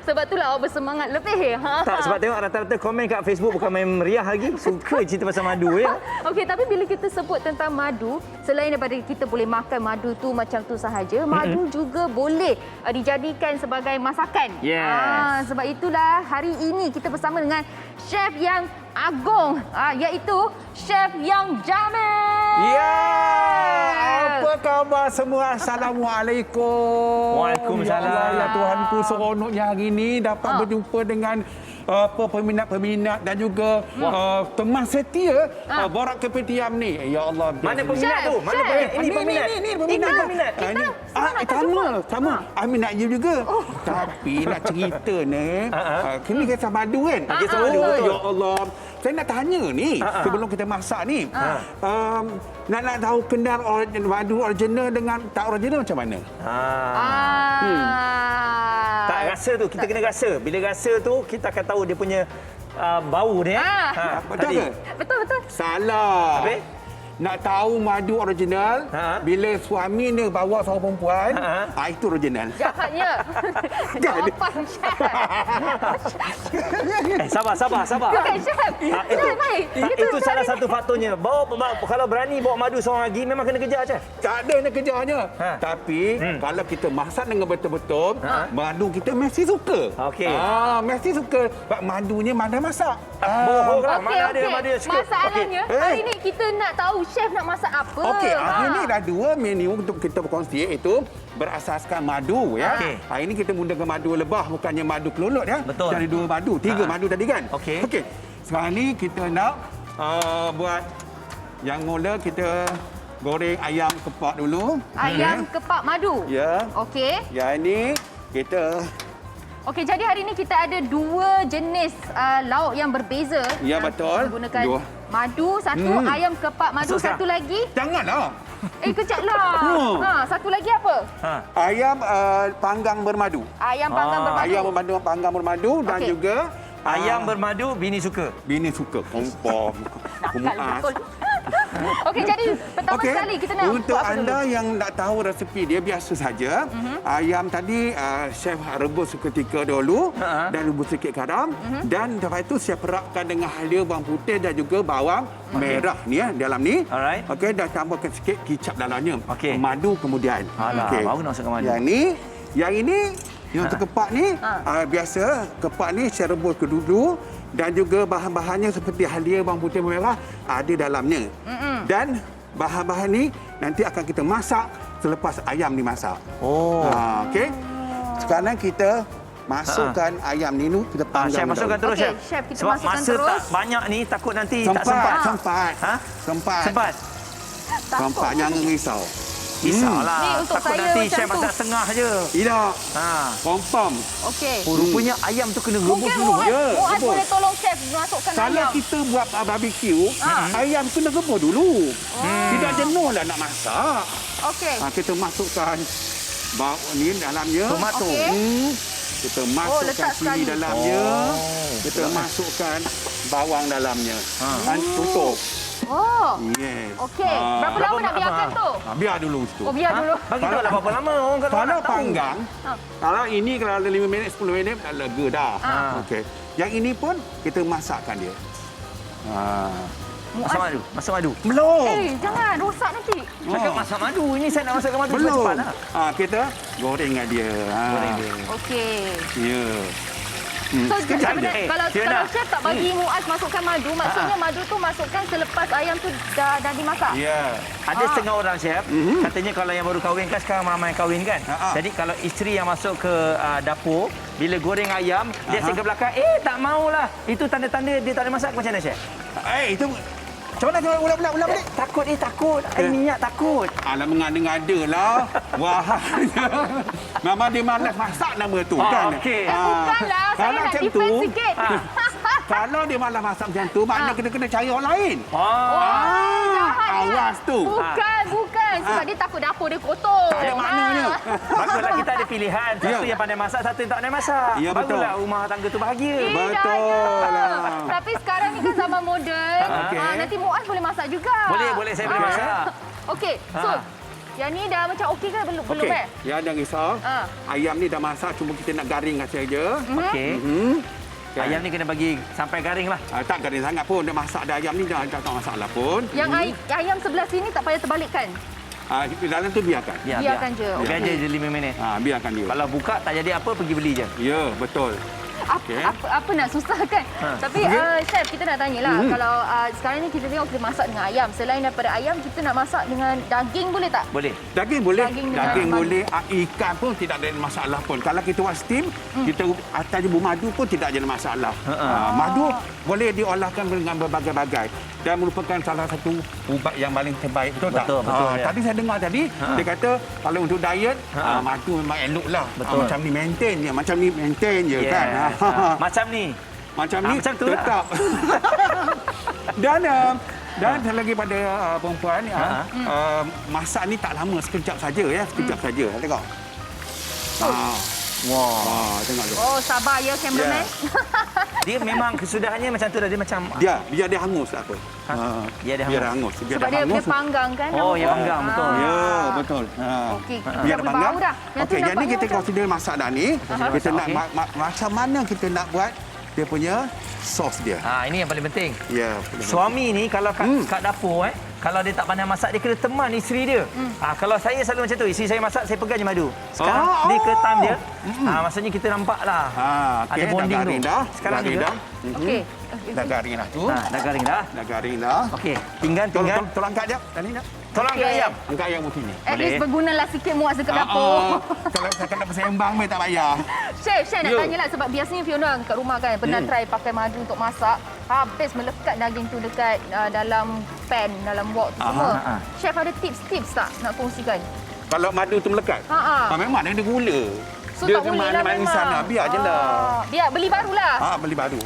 Sebab itulah awak bersemangat lebih. tak, sebab tengok rata-rata komen kat Facebook bukan main meriah lagi. Suka cerita pasal madu ya. Okey, tapi bila kita sebut tentang madu, selain daripada kita boleh makan madu tu macam tu sahaja, madu juga boleh dijadikan sebagai masakan. Yes. Sebab itulah hari ini kita bersama dengan chef yang agung, iaitu Chef Yang Jamil. Ya, apa khabar semua? Assalamualaikum. Waalaikumsalam. Ya Tuhanku, seronoknya hari ini dapat berjumpa dengan peminat-peminat dan juga teman setia Borak Kopitiam ni. Ya Allah. Mana peminat tu? Mana peminat? Ini peminat. Ini peminat. Sama. Minat you juga. Tapi nak cerita ni, kini kisah madu kan? Kisah madu, betul. Ya Allah. Saya nak tanya ni, sebelum kita masak ni, nak tahu kenal madu original dengan tak original macam mana? Tak rasa tu, kita kena rasa. Bila rasa tu, kita akan tahu dia punya bau dia. Betul ke? Betul. Salah. Habis? Nak tahu madu original, bila suami ni bawa seorang perempuan, itu original. Jahatnya. Jawapan chef. Sabar. Bukan chef. Baik. Itu salah satu faktornya. Kalau berani bawa madu seorang lagi, memang kena kejar je. Tak ada nak kejarnya. Tapi kalau kita masak dengan betul-betul, madu kita mesti suka. Okey. Mesti suka. Sebab madunya mana masak. Bohong lah. Mana ada Okey. madu yang suka. Masalahnya, hari ni kita nak tahu chef nak masak apa. Okey, hari ni dah 2 menu untuk kita berkongsi, iaitu berasaskan madu ya. Okey. Hari ni kita menggunakan madu lebah, bukannya madu kelulut ya. Betul. Jadi 2 madu, 3 madu tadi kan. Okey. Sekarang ni kita nak buat yang mula kita goreng ayam kepak dulu. Ayam kepak madu. Ya. Okey. Yang ni kita Okey, jadi hari ini kita ada 2 jenis lauk yang berbeza. Ya, betul. Menggunakan Dua. madu satu, ayam kepak madu Masuk satu lagi. Janganlah. Kejaplah. Satu lagi apa? Ayam panggang bermadu. Ayam panggang bermadu. Ayam panggang bermadu dan Okey. juga Ayam bermadu, bini suka. bini suka. Kompom. Nakal betul. Okey, jadi pertama Okey, sekali kita nak untuk buat apa anda dulu? yang nak tahu resepi dia biasa saja. Ayam tadi chef rebus seketika dahulu dan rebus sikit garam dan lepas itu saya perapkan dengan halia bawang putih dan juga bawang merah ni dalam ni. Alright. Okey, dan tambahkan sikit kicap dalamnya. Okey. Madu kemudian. Alah, Okey. baru nak masukkan madu. Yang ini yang untuk kepak ni biasa kepak ni saya rebus dulu dan juga bahan-bahannya seperti halia bawang putih merah ada dalamnya. Dan bahan-bahan ni nanti akan kita masak selepas ayam dimasak. Oh. Okey. Sekarang kita masukkan ayam ni kita Chef panggang. masukkan terus, Okey, Chef. Chef, kita Sebab masukkan masa terus. tak banyak ni, takut nanti tak sempat. Sempat. Ha? Sempat. Sempat, jangan risau. Risaulah. Ni untuk Takut saya nanti macam Chef tu. masak setengah je. Tidak. Ha. Confirm. Okey. Oh, rupanya ayam tu kena rebus Mungkin dulu. Muaz, Ya, Muaz rebus. boleh tolong Chef masukkan Kalau ayam. kita buat barbecue, ayam kena rebus dulu. Tidak jenuhlah nak masak. Okey. Kita masukkan ni dalamnya. Tomato. Okey. Kita masukkan letak cili sekali. dalamnya. Kita masukkan bawang dalamnya. Dan tutup. Oh. Yes. Okey. Berapa lama nak biarkan tu? Biar dulu situ. Oh, biar dulu. Bagi tahu lah berapa lama orang kalau Kalau nak tahu. panggang, kalau ini kalau ada 5 minit, 10 minit, dah lega dah. Okey. Yang ini pun kita masakkan dia. Masak madu. Masak madu. Belum. Jangan rosak nanti. Cakap masak madu. Ini saya nak masakkan madu Belum. cepat lah. Kita gorengkan dia. Goreng dia. Okey. Ya. So, Sekejap sebenarnya je. kalau Fiona. Chef tak bagi Muaz masukkan madu, maksudnya madu tu masukkan selepas ayam tu dah dimasak. Ya. Ada setengah orang, Chef, katanya kalau yang baru kahwin kan, sekarang ramai kahwin kan. Jadi kalau isteri yang masuk ke dapur, bila goreng ayam, dia asyik ke belakang, tak maulah. Itu tanda-tanda dia tak ada masak. Macam mana, Chef? Itu macam mana ulang balik? Takut, takut. Air minyak takut. Alah mengada-ngada lah. Wah. Memang dia malas masak nama tu kan. Okey. Bukanlah, saya Kalau nak macam defend tu, sikit. Kalau dia malas masak macam tu, maknanya kita kena cari orang lain. Awas tu. Bukan. Sebab dia takut dapur dia kotor. Tak ada maknanya. Baguslah kita ada pilihan. Satu yang pandai masak, satu yang tak pandai masak. Ya, betul. Baguslah rumah tangga tu bahagia. Betul lah. Tapi sekarang ni kan zaman moden. Okey. Nanti Muaz boleh masak juga. Boleh, saya boleh masak. Okey. So, yang ni dah macam okey ke belum? Belum Okey. Ya, jangan risau. Ayam ni dah masak, cuma kita nak garingkan saja. Okey. Ayam ni kena bagi sampai garing lah. Tak garing sangat pun. Dah masak dah ayam ni, dah tak masalah pun. Yang ayam sebelah sini tak payah terbalikkan. Dalam tu biarkan. Biarkan je. Biar Okey. je 5 minit. Biarkan dia. Kalau buka tak jadi apa, pergi beli je. Ya, betul. Okey. Apa nak susah kan? Tapi Chef, kita nak tanyalah. Kalau sekarang ni kita tengok kita masak dengan ayam. Selain daripada ayam, kita nak masak dengan daging boleh tak? Boleh. Daging boleh. Daging Daging dengan boleh. Ikan pun tidak ada masalah pun. Kalau kita buat steam, kita atas jumbo madu pun tidak ada masalah. Madu boleh diolahkan dengan berbagai-bagai. Dan merupakan salah satu ubat yang paling terbaik. Betul tak? Betul. Ya. Tadi saya dengar tadi, dia kata kalau untuk diet, madu memang elok lah. Betul. Macam ni maintain je. Macam ni maintain je kan. Macam ni. Macam ni macam tu tetap. Dan lagi pada perempuan masak ni tak lama, sekejap saja ya, sekejap saja. Tengok. Tengok tu. Oh, sabar ya cameraman. Dia memang kesudahannya macam tu dah. Dia macam Biar dia hangus tak apa. Biar dia Biar hangus. hangus. Biar Sebab dia panggang kan? Oh, ya panggang betul. Ya, betul. Okey, Biar dah panggang. bau dah. Yang tu Okey, jadi nampaknya kita macam- consider masak dah ni. Kita nak macam mana kita nak buat dia punya sos dia. Ini yang paling penting. Ya. Suami ni kalau kat dapur kalau dia tak pandai masak, dia kena teman isteri dia. Kalau saya selalu macam tu, isteri saya masak, saya pegang je madu. Sekarang dia ke time dia. Maksudnya kita nampaklah. Ada bonding tu. Sekarang garing juga. dah. Okey. Dah garing dah tu. Dah garing dah. Dah garing dah. Okey, pinggan. Tolong angkat jap. Tadi nak. Tolong angkat ayam. Angkat ayam putih ni. At least Boleh. bergunalah sikit Muaz dekat dapur. Kalau saya kena bersembang, tak payah. Chef nak tanyalah sebab biasanya Fiona kat rumah kan pernah try pakai madu untuk masak. Habis melekat daging tu dekat dalam pan, dalam wok tu semua. Chef ada tips-tips tak nak kongsikan? Kalau madu tu melekat, memang ada gula. So So dia tak boleh lah manis memang. sana. Biar je lah. Biar beli barulah. Beli baru.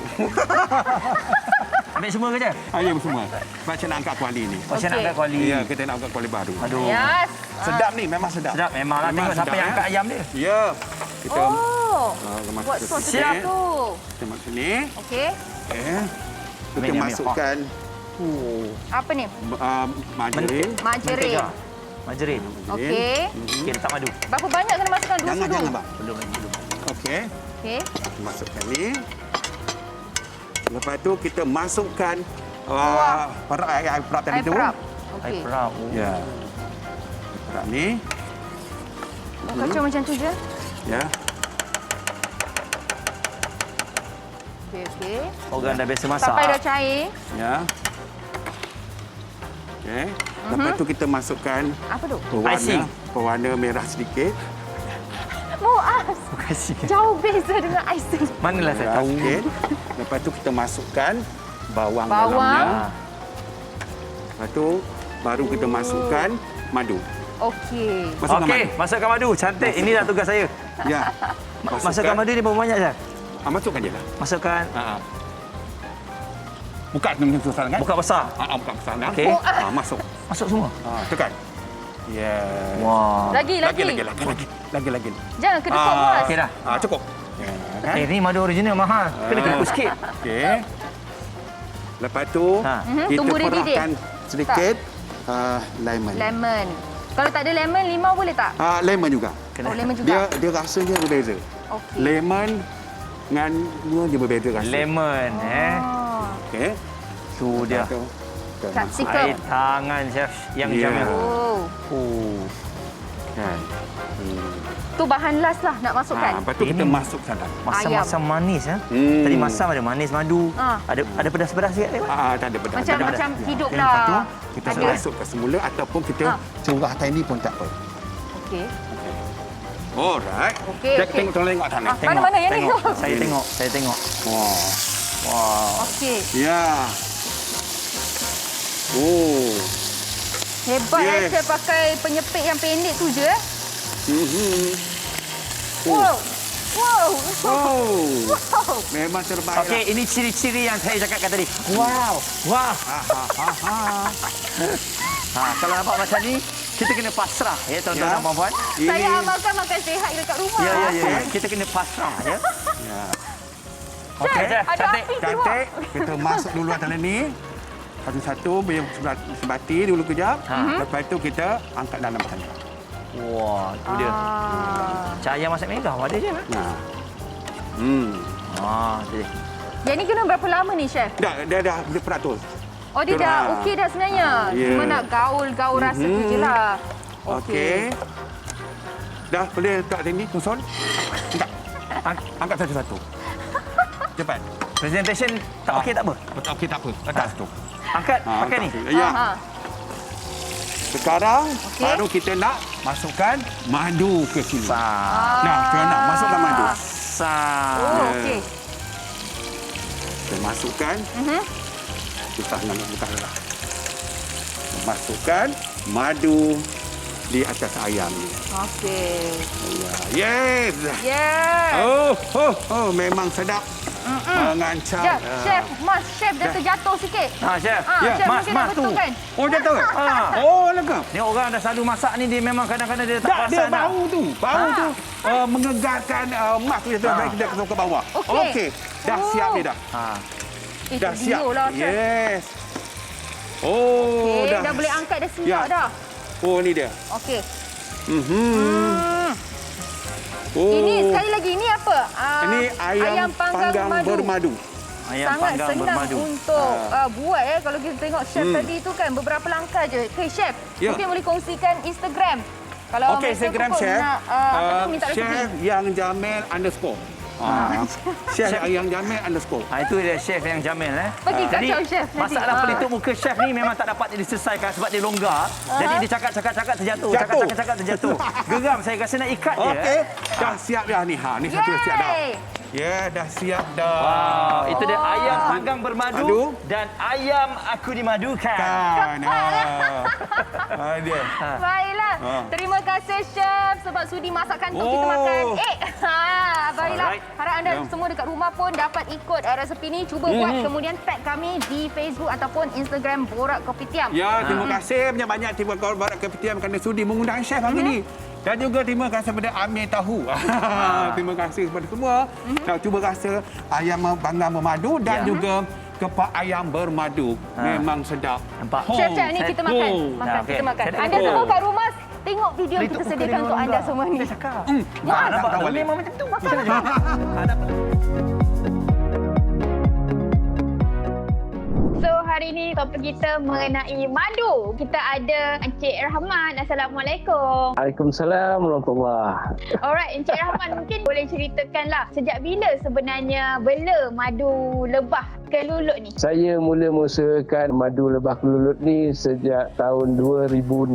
Ambil semua ke je? Ya, semua. Macam nak angkat kuali ni. Macam nak Okey. angkat kuali. Ya, kita nak angkat kuali baru. Aduh. Yes. Sedap ni, memang sedap. Sedap memanglah. Memang Tengok siapa sedap, yang angkat ayam dia. Ya. Kita Oh. Buat sos Siap. sedap tu. Kita masuk ni. Okey. Okay. Kita Ambil. masukkan Apa ni? margarin. Margarin. Mentega. Margarin. Okey. Okey, letak madu. Berapa banyak kena masukkan? Dua sudu? Jangan, bang. Belum. Okey. Okey. Masukkan ni. Lepas tu kita masukkan air perap tadi Air tu. perap. Air Okey. perap. Ya. Perap ni. Kacau macam tu je. Ya. Okey, okey. Organ dah biasa masak. Sampai dah cair. Ya. Okey. Lepas tu kita masukkan Apa tu? Icing. pewarna merah sedikit. Muas. Kasih. Jauh beza dengan icing. Manalah saya tahu. Okey. Lepas tu kita masukkan bawang Bawang. dalamnya. Lepas tu baru kita masukkan madu. Okey. Masukkan Okey, madu. masukkan madu. Cantik. Inilah tugas saya. Ya. Masukkan madu ni berapa banyak je? Masukkan je lah. Masukkan. Buka macam susah kan? Buka besar. Buka besar dah. Okey. Masuk. Masuk semua. Tekan. Ya. Wah. Lagi. Lagi. Jangan kedekut Muas. Okey dah. Cukup. Ya, kan? Ni madu original mahal. Kena kedekut sikit. Okey. Lepas tu kita Tunggu dia didih. perahkan sedikit lemon. Lemon. Kalau tak ada lemon, limau boleh tak? Lemon juga. Oh, lemon juga. Dia rasanya berbeza. Okey. Lemon dengan dia berbeza rasa. Lemon. Okey. Tu dia. Lepas tu, kita Capsicum. Air tangan chef yang Ya. jamil. Oh. masukkan. Tu bahan last lah nak masukkan. Lepas tu kita Ini masuk sana. Masam-masam manis ya. Hmm. Tadi masam ada manis madu. Ada pedas-pedas sikit tak? Tak ada pedas. Macam hidup Lepas tu lah. kita Ada. masukkan semula ataupun kita curahkan ini pun tak apa. Okey. Alright. Okey, Kita okey. tengok sana. Mana-mana yang ni? Saya tengok. Wah. Wah. Okey. Ya. Oh. Hebat Yes. saya pakai penyepit yang pendek tu je. Mhm. Wow. Wow. Oh. Wow. Memang terbaik. Okey, ini ciri-ciri yang saya cakapkan tadi. Wow. Wah. Kalau nampak macam ni, kita kena pasrah ya tuan-tuan dan puan-puan. Saya amalkan makan sihat dekat rumah. Ya. Kita kena pasrah ya. Okey, Chef, ada cantik. api keluar. Cantik. Kita masuk dulu dalam ni. Satu-satu sebati dulu kejap. Lepas tu kita angkat dalam sana. Wah, itu dia. Cahaya masak megah ada je. Nah. Tu dia. Yang ni kena berapa lama ni, Chef? Dia dah beratur. Oh, dia dah okey dah sebenarnya. Ya. Cuma nak gaul-gaul rasa tu je lah. Okey. Dah boleh letak sini, Tuson? Angkat satu-satu. Cepat. Presentation tak okey tak apa. Okey, tak apa. Letak situ. Angkat pakai ni. Ya. Sekarang Okey. baru kita nak masukkan madu ke sini. Sah. Nah, kita nak masukkan madu. Sah. Oh, okey. Kita masukkan. Susah nak buka lah. Masukkan madu di atas ayam ni. Okey. Yes. Yeah. Oh, memang sedap. Mengancam. Chef dah terjatuh sikit. Chef. Chef Mas mungkin nak tu. betulkan. Oh, jatuh ke? Oh, lega. Ni orang dah selalu masak ni dia memang kadang-kadang dia tak Tak, dia perasan dah. bau tu. Bau tu mengegarkan emas tu dia ke bawah. Okey. Okey. Dah siap dia dah. Dah siap. Lah, Chef. Yes. Oh, Okey, dah boleh angkat dah siap Ya. dah. Oh, ni dia. Okey. Oh. Ini sekali lagi ini apa? Ini ayam panggang bermadu. Ayam Sangat panggang senang bermadu. untuk buat kalau kita tengok chef tadi tu kan beberapa langkah je. Okay, chef, Ya. mungkin boleh kongsikan Instagram. Kalau Okey, mereka Instagram pun chef. nak minta Chef resepi. yang Jamil _ Chef yang Jamil _ Itu dia chef yang Jamil Bagi Jadi kacau chef nanti. masalah pelitup muka chef ni memang tak dapat diselesaikan sebab dia longgar. Jadi dia cakap terjatuh. Jatuh. Cakap terjatuh. Geram saya rasa nak ikat dia. Okey. Dah siap dah ni. Ni satu dah siap dah. Yeay. Ya, dah siap dah. Wow, itu dia ayam panggang bermadu Madu. dan ayam aku dimadukan. Kan. Dia. Baiklah. Terima kasih Chef sebab sudi masakkan untuk kita makan. Baiklah. Alright. Harap anda semua dekat rumah pun dapat ikut resepi ni. Cuba buat kemudian tag kami di Facebook ataupun Instagram Borak Kopitiam. Ya, terima kasih banyak-banyak Tiba Borak Kopitiam kerana sudi mengundang chef hari ini. Dan juga terima kasih kepada Amir Tahu. Terima kasih kepada semua. Nak cuba rasa ayam panggang bermadu dan juga kepak ayam bermadu. Memang sedap. Nampak? Chef, ni kita makan. Okey. Kita makan. Saya dah Anda tengok. semua kat rumah tengok video kita sediakan untuk anda semua ni. Saya cakap. Nampak tak boleh? Memang macam tu. So hari ini topik kita mengenai madu. Kita ada Encik Rahman. Assalamualaikum. Waalaikumsalam warahmatullahi. Alright, Encik Rahman mungkin boleh ceritakanlah sejak bila sebenarnya bela madu lebah kelulut ni? Saya mula mengusahakan madu lebah kelulut ni sejak tahun 2016.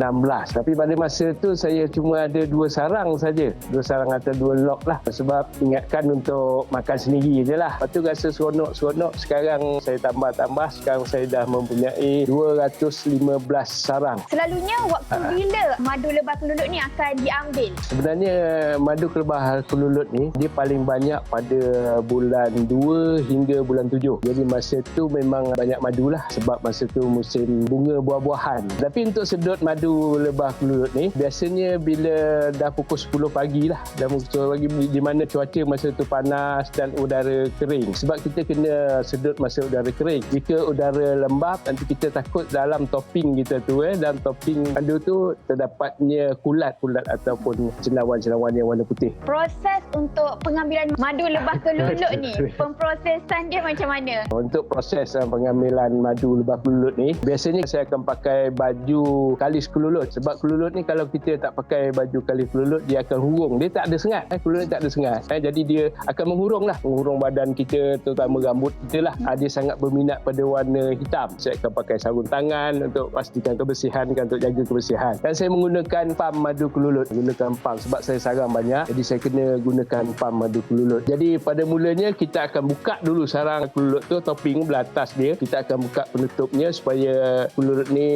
Tapi pada masa tu saya cuma ada 2 sarang saja. 2 sarang atau 2 log lah. Sebab ingatkan untuk makan sendiri je lah. Lepas tu rasa seronok. Sekarang saya tambah. Sekarang saya dah mempunyai 215 sarang. Selalunya waktu bila madu lebah kelulut ni akan diambil? Sebenarnya madu lebah kelulut ni dia paling banyak pada bulan 2 hingga bulan 7. Jadi masa tu memang banyak madu lah sebab masa tu musim bunga buah-buahan. Tapi untuk sedut madu lebah kelulut ni biasanya bila dah pukul 10 pagi lah. Dah pukul 10 pagi di mana cuaca masa tu panas dan udara kering. Sebab kita kena sedut masa udara kering. Jika udara lembap nanti kita takut dalam topping kita tu dalam topping madu tu terdapatnya kulat ataupun cendawan-cendawan yang warna putih. Proses untuk pengambilan madu lebah kelulut ni, pemprosesan dia macam mana? Untuk proses pengambilan madu lebah kelulut ni, biasanya saya akan pakai baju kalis kelulut. Sebab kelulut ni kalau kita tak pakai baju kalis kelulut, dia akan hurung. Dia tak ada sengat. Kelulut ni tak ada sengat. Jadi dia akan menghurung badan kita, terutama rambut kita lah. Dia sangat berminat pada warna hitam. Saya akan pakai sarung tangan untuk pastikan kebersihan, untuk jaga kebersihan. Dan saya menggunakan pam madu kelulut. Gunakan pam sebab saya sarang banyak. Jadi saya kena gunakan pam madu kelulut. Jadi pada mulanya kita akan buka dulu sarang kelulut tu, topping belah atas dia. Kita akan buka penutupnya supaya kelulut ni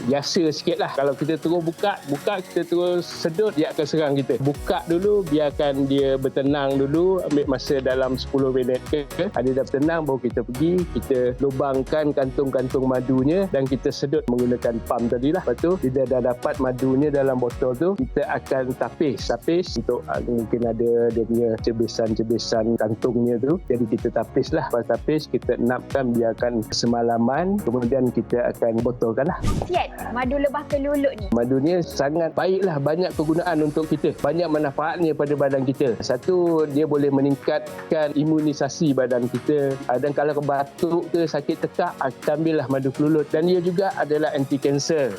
biasa sikit lah. Kalau kita terus buka kita terus sedut, dia akan serang kita. Buka dulu, biarkan dia bertenang dulu, ambil masa dalam 10 minit ke. Dia dah bertenang, baru kita pergi, kita lubangkan kantung-kantung madunya dan kita sedut menggunakan pam tadi lah. Lepas tu, bila dah dapat madunya dalam botol tu, kita akan tapis untuk mungkin ada dia punya cebisan-cebisan kantungnya tu. Jadi kita tapis lah. Lepas tapis, kita enapkan, biarkan semalaman, kemudian kita akan botolkan lah. Khasiat madu lebah kelulut ni? Madunya sangat baiklah, banyak kegunaan untuk kita, banyak manfaatnya pada badan kita. Satu, dia boleh meningkatkan imunisasi badan kita, dan kalau batuk ke sakit tekak, ambillah madu kelulut. Dan dia juga adalah anti-kanser.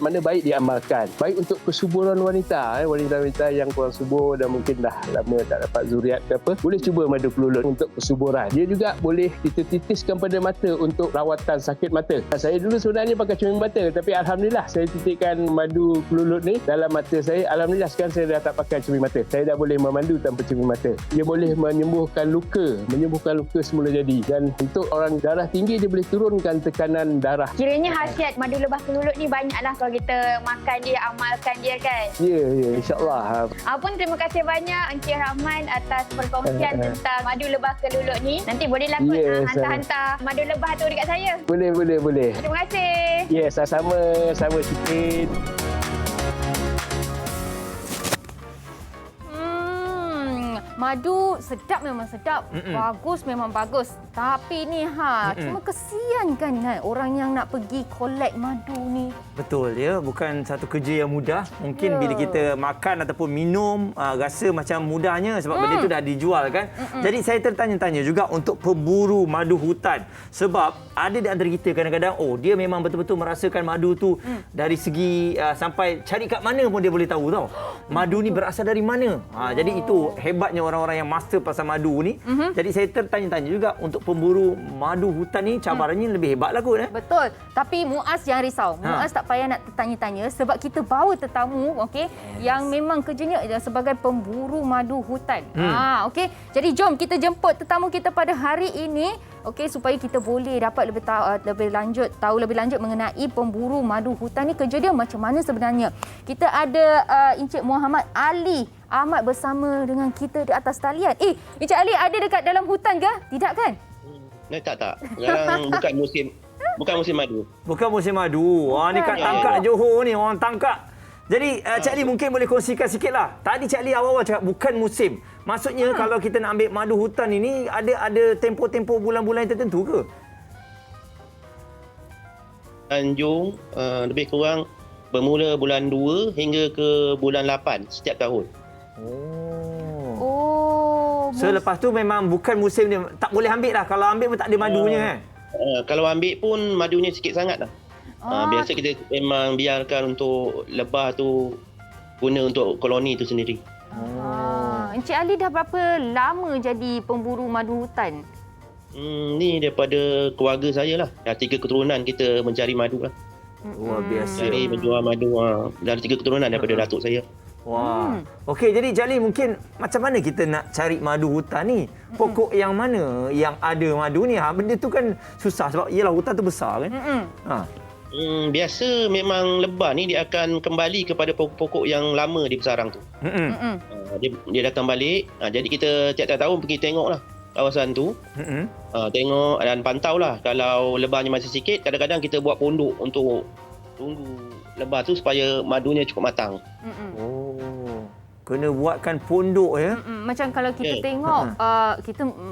Mana baik diamalkan, baik untuk kesuburan wanita, wanita-wanita yang kurang subur dan mungkin dah lama tak dapat zuriat ke apa, boleh cuba madu kelulut untuk kesuburan. Dia juga boleh kita titiskan pada mata untuk rawatan sakit mata. Saya dulu sebenarnya pakai cermin mata, tapi alhamdulillah saya titikkan madu kelulut ni dalam mata saya. Alhamdulillah sekarang saya dah tak pakai cermin mata. Saya dah boleh memandu tanpa cermin mata. Dia boleh menyembuhkan luka semula jadi. Dan untuk orang darah tinggi, dia boleh turunkan tekanan darah. Kiranya khasiat madu lebah kelulut ni banyaklah kalau kita makan dia, amalkan dia kan? Ya, insyaAllah. Terima kasih banyak Encik Rahman atas perkongsian tentang madu lebah kelulut ni. Nanti bolehlah kot hantar-hantar madu lebah tu dekat saya. Boleh. Terima kasih. Ya, sama sikit. Madu sedap memang sedap. Bagus memang bagus. Tapi ni cuma kesian kan orang yang nak pergi collect madu ni. Betul ya, bukan satu kerja yang mudah. Mungkin bila kita makan ataupun minum rasa macam mudahnya sebab benda itu dah dijual kan. Jadi saya tertanya-tanya juga untuk pemburu madu hutan. Sebab ada di antara kita kadang-kadang dia memang betul-betul merasakan madu tu dari segi sampai cari kat mana pun dia boleh tahu tau. Madu ni berasal dari mana. Jadi itu hebatnya orang orang-orang yang master pasal madu ni. Jadi saya tertanya-tanya juga untuk pemburu madu hutan ni cabarannya lebih hebat lah kot. Betul. Tapi Muaz jangan risau. Muaz tak payah nak tertanya-tanya sebab kita bawa tetamu yang memang kerjanya sebagai pemburu madu hutan. Okey. Jadi jom kita jemput tetamu kita pada hari ini supaya kita boleh dapat tahu lebih lanjut mengenai pemburu madu hutan ni, kerja dia macam mana sebenarnya. Kita ada Encik Muhammad Ali Ahmad bersama dengan kita di atas talian. Encik Ali ada dekat dalam hutan ke? Tidak kan? Tak. Sekarang bukan musim madu. Bukan musim madu. Ni kat Tangkak Johor ni, orang Tangkak. Jadi Cik Ali mungkin boleh kongsikan sikitlah. Tadi Cik Ali awal-awal cakap bukan musim. Maksudnya kalau kita nak ambil madu hutan ini ada tempoh-tempoh bulan-bulan tertentu ke? Tanjung lebih kurang bermula bulan 2 hingga ke bulan 8 setiap tahun. So lepas tu memang bukan musim dia. Tak boleh ambil dah. Kalau ambil pun tak ada madunya. Kalau ambil pun madunya sikit sangat lah. Biasa kita memang biarkan untuk lebah tu guna untuk koloni tu sendiri. Encik Ali dah berapa lama jadi pemburu madu hutan? Ni daripada keluarga saya lah. Dah 3 keturunan kita mencari madu lah. Luar biasa. Cari menjual madu. Dah 3 keturunan daripada datuk saya. Wah. Okey, jadi Jali mungkin macam mana kita nak cari madu hutan ni? Pokok yang mana yang ada madu ni? Benda tu kan susah sebab ialah hutan tu besar kan? Biasa memang lebah ni dia akan kembali kepada pokok-pokok yang lama di persarang tu. Dia datang balik. Jadi kita tiap-tiap tahun pergi tengoklah kawasan tu. Tengok dan pantau lah. Kalau lebahnya masih sikit, kadang-kadang kita buat pondok untuk tunggu lebah tu supaya madunya cukup matang. Kena buatkan pondok ya. Macam kalau kita tengok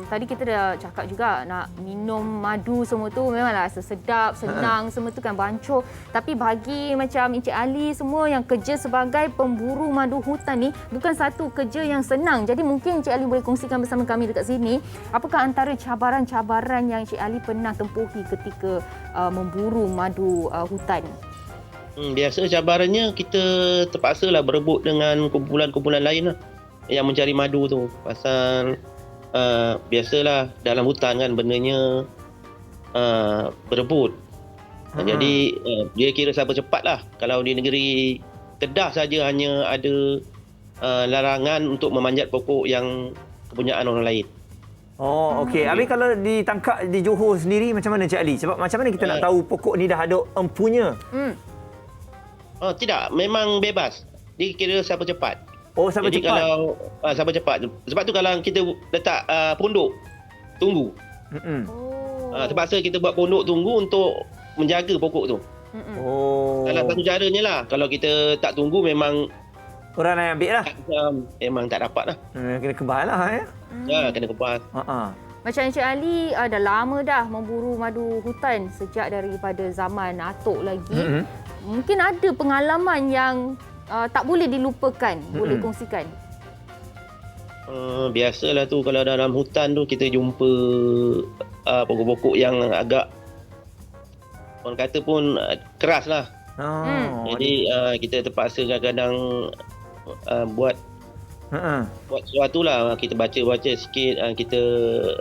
tadi kita dah cakap juga nak minum madu semua tu memanglah sedap, senang, semua tu kan bancuh. Tapi bagi macam Encik Ali semua yang kerja sebagai pemburu madu hutan ni bukan satu kerja yang senang. Jadi mungkin Encik Ali boleh kongsikan bersama kami dekat sini apakah antara cabaran-cabaran yang Encik Ali pernah tempuhi ketika memburu madu hutan. Biasa cabarannya kita terpaksalah berebut dengan kumpulan-kumpulan lain lah yang mencari madu tu. Pasal biasalah dalam hutan kan bendanya berebut. Jadi dia kira siapa cepat lah. Kalau di negeri Kedah saja hanya ada larangan untuk memanjat pokok yang kepunyaan orang lain. Okey. Habis kalau ditangkap di Johor sendiri macam mana Cik Ali? Sebab macam mana kita nak tahu pokok ni dah ada empunya? Tidak, memang bebas. Dia kira siapa cepat. Siapa Jadi cepat. kalau siapa cepat. Sebab tu kalau kita letak pondok tunggu. Terpaksa kita buat pondok tunggu untuk menjaga pokok tu. Salah satu caranya lah. Kalau kita tak tunggu memang orang yang ambil lah. Memang tak dapat lah. Kena kebal lah ya. Kena kebal. Macam Encik Ali dah lama dah memburu madu hutan sejak daripada zaman atuk lagi. Mungkin ada pengalaman yang tak boleh dilupakan. Boleh kongsikan? Biasalah tu kalau dalam hutan tu kita jumpa pokok-pokok yang agak orang kata pun keras lah. Jadi kita terpaksa kadang-kadang buat sesuatu lah. Kita baca-baca sikit, kita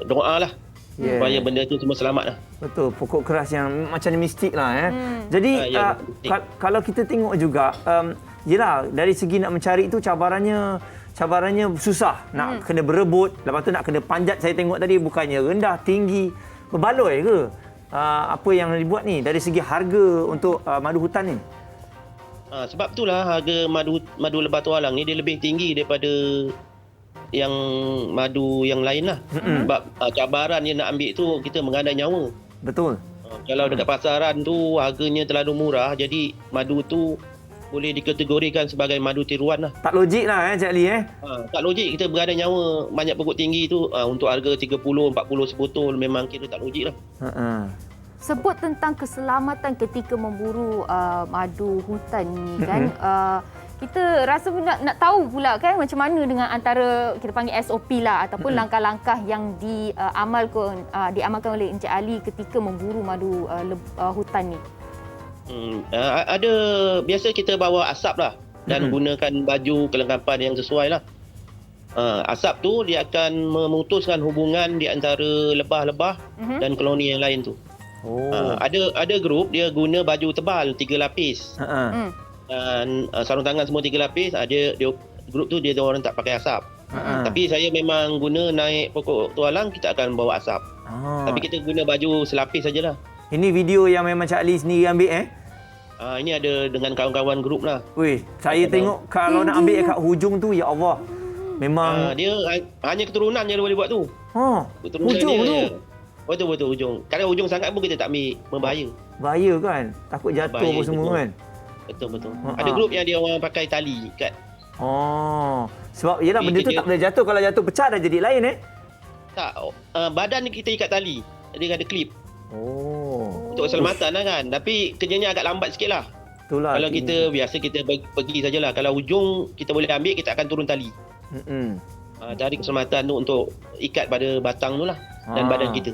doa lah supaya benda tu semua selamat lah. Betul, pokok keras yang macam mistik lah ya. Jadi kalau kita tengok juga, yelah dari segi nak mencari itu cabarannya susah. Nak kena berebut, lepas tu nak kena panjat. Saya tengok tadi bukannya rendah, tinggi, berbaloi ke? Apa yang dibuat ni dari segi harga untuk madu hutan ni? Sebab itulah harga madu lebah tualang ni dia lebih tinggi daripada yang madu yang lain lah. Sebab cabaran yang nak ambil tu kita mengandai nyawa. Betul. Kalau dekat pasaran tu harganya terlalu murah, jadi madu tu boleh dikategorikan sebagai madu tiruan lah. Tak logik lah Cik Ali tak logik kita berada nyawa banyak pokok tinggi tu untuk harga 30, 40 sebotol memang kira tak logik lah. Sebut tentang keselamatan ketika memburu madu hutan ni kan. Kita rasa nak tahu pula kan macam mana dengan antara kita panggil SOP lah ataupun langkah-langkah yang diamalkan oleh Encik Ali ketika memburu madu hutan ni. Ada biasa kita bawa asap lah dan gunakan baju kelengkapan yang sesuai lah. Asap tu dia akan memutuskan hubungan di antara lebah-lebah dan koloni yang lain tu. Ada grup dia guna baju tebal 3 lapis. Dan sarung tangan semua 3 lapis. Dia grup tu dia orang tak pakai asap. Tapi saya memang guna naik pokok tualang, kita akan bawa asap. Tapi kita guna baju selapis sajalah. Ini video yang memang Cik Ali sendiri ambil Ini ada dengan kawan-kawan grup lah. Weh, saya tengok kalau nak ambil kat hujung tu, ya Allah. Memang dia hanya keturunan je dia boleh buat tu. Keturunan hujung dia, tu. Betul hujung. Kalau hujung sangat pun kita tak ambil, berbahaya. Bahaya kan? Takut jatuh apa semua betul. kan? Betul. Ada grup yang dia orang pakai tali ikat. Sebab yelah benda tu tak boleh jatuh. Kalau jatuh pecah dah jadi lain Tak, badan kita ikat tali. Dia ada klip. Untuk keselamatan lah kan. Tapi kerjanya agak lambat sikit lah. Kalau kita biasa kita pergi sajalah. Kalau hujung kita boleh ambil, kita akan turun tali. Cari keselamatan tu untuk ikat pada batang tu lah. Dan badan kita.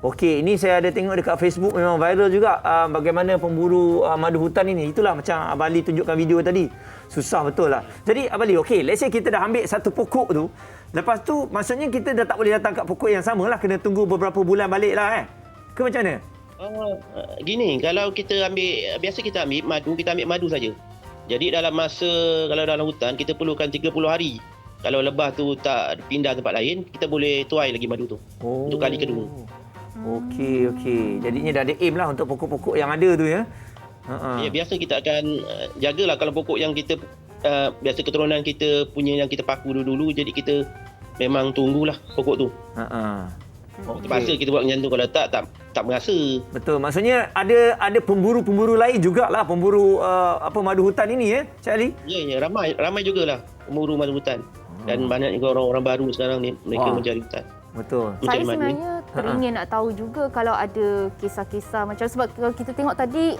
Okey, ini saya ada tengok dekat Facebook, memang viral juga bagaimana pemburu madu hutan ini. Itulah macam Abang Ali tunjukkan video tadi. Susah betul lah. Jadi Abang Ali, okey, let's say kita dah ambil satu pokok tu. Lepas tu maksudnya kita dah tak boleh datang kat pokok yang sama lah. Kena tunggu beberapa bulan balik lah Ke macam mana? Gini, kalau kita ambil, biasa kita ambil madu, kita ambil madu saja. Jadi dalam masa, kalau dalam hutan, kita perlukan 30 hari. Kalau lebah tu tak pindah tempat lain, kita boleh tuai lagi madu tu. Untuk kali kedua. Okey. Jadinya dah ada aim lah untuk pokok-pokok yang ada tu ya. Ya, biasa kita akan jagalah kalau pokok yang kita biasa keturunan kita punya yang kita paku dulu, jadi kita memang tunggulah pokok tu. Terpaksa kita buat macam tu, kalau tak merasa. Betul. Maksudnya ada pemburu-pemburu lain jugalah, pemburu madu hutan ini Cik Ali? Ya, ramai jugalah pemburu madu hutan. Dan banyak juga orang-orang baru sekarang ni mereka mencari hutan. Betul. Saya sebenarnya teringin nak tahu juga kalau ada kisah-kisah macam, sebab kalau kita tengok tadi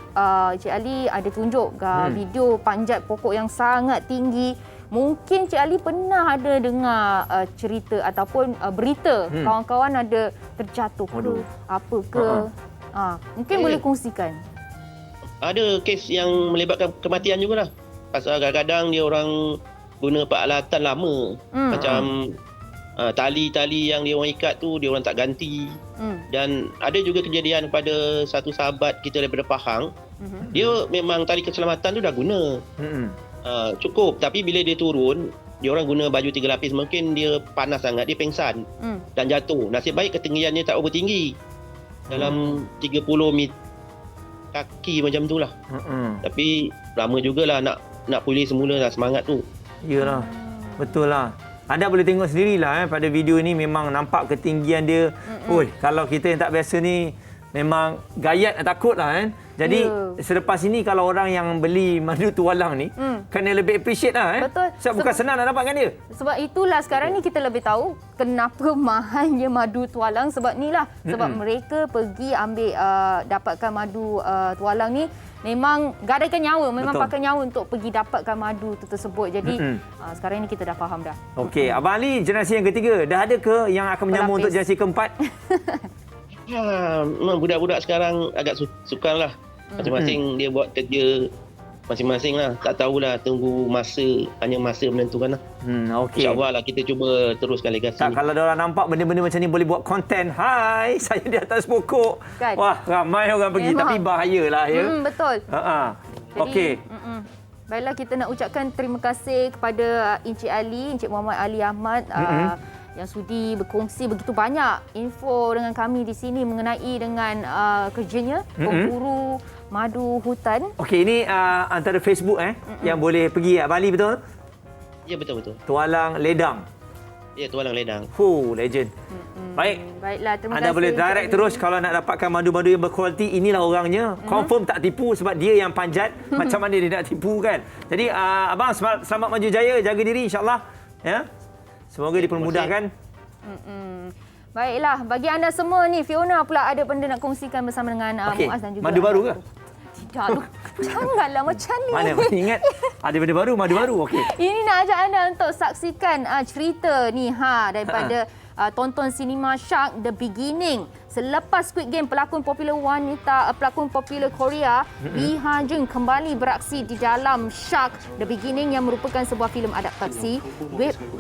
Cik Ali ada tunjuk video panjat pokok yang sangat tinggi. Mungkin Cik Ali pernah ada dengar cerita ataupun berita kawan-kawan ada terjatuh ke apa ke. Mungkin boleh kongsikan. Ada kes yang melibatkan kematian jugalah. Pasal kadang-kadang dia orang guna peralatan lama. Macam tali-tali yang dia orang ikat tu dia orang tak ganti. Dan ada juga kejadian pada satu sahabat kita daripada Pahang. Dia memang tali keselamatan tu dah guna. Cukup, tapi bila dia turun, dia orang guna baju 3 lapis, mungkin dia panas sangat, dia pengsan dan jatuh. Nasib baik ketinggiannya tak bertinggi. Dalam 30 meter kaki macam tu lah. Tapi lama jugalah nak pulih semula lah semangat tu. Yalah. Betul lah. Anda boleh tengok sendirilah pada video ni, memang nampak ketinggian dia. Kalau kita yang tak biasa ni memang gayat dan takut lah Jadi selepas ini kalau orang yang beli madu tualang ni kena lebih appreciate lah Betul. Sebab bukan senang nak dapatkan dia. Sebab itulah sekarang ni kita lebih tahu kenapa mahalnya madu tualang, sebab inilah sebab mereka pergi ambil dapatkan madu tualang ni memang gadaikan nyawa, memang pakai nyawa untuk pergi dapatkan madu tu tersebut. Jadi sekarang ni kita dah faham dah. Okey, Abang Ali generasi yang ketiga, dah ada ke yang akan menyambung untuk generasi keempat? Budak-budak sekarang agak sukar lah. Masing-masing dia buat kerja masing-masing lah. Tak tahulah, tunggu hanya masa menentukan lah. Okey. InsyaAllah lah kita cuba teruskan legasi. Kalau diorang nampak benda-benda macam ni boleh buat konten. Hai, saya di atas pokok. Kan? Wah, ramai orang pergi. Tapi bahayalah Betul. Okey. Baiklah, kita nak ucapkan terima kasih kepada Encik Ali, Encik Muhammad Ali Ahmad yang sudi berkongsi begitu banyak info dengan kami di sini mengenai dengan kerjanya pemburu madu hutan. Okey, ini antara Facebook yang boleh pergi. Abang Ali, betul? Ya, betul. Tualang Ledang. Ya, Tualang Ledang. Legend. Baik. Baiklah, terima kasih. Anda boleh direct terus kalau nak dapatkan madu-madu yang berkualiti. Inilah orangnya. Confirm tak tipu sebab dia yang panjat. Macam mana dia nak tipu kan? Jadi abang selamat maju jaya, jaga diri insya-Allah. Ya. Semoga dipermudahkan. Baiklah, bagi anda semua ni, Fiona pula ada benda nak kongsikan bersama dengan Muaz dan juga madu baru ke? Tidak. Janganlah macam ni. Mana ingat ada benda baru, madu baru. Okey. Ini nak ajak anda untuk saksikan cerita ni daripada tonton Cinema Shark The Beginning. Selepas Squid Game, pelakon popular Korea Lee Ha-jung kembali beraksi di dalam Shark The Beginning yang merupakan sebuah filem adaptasi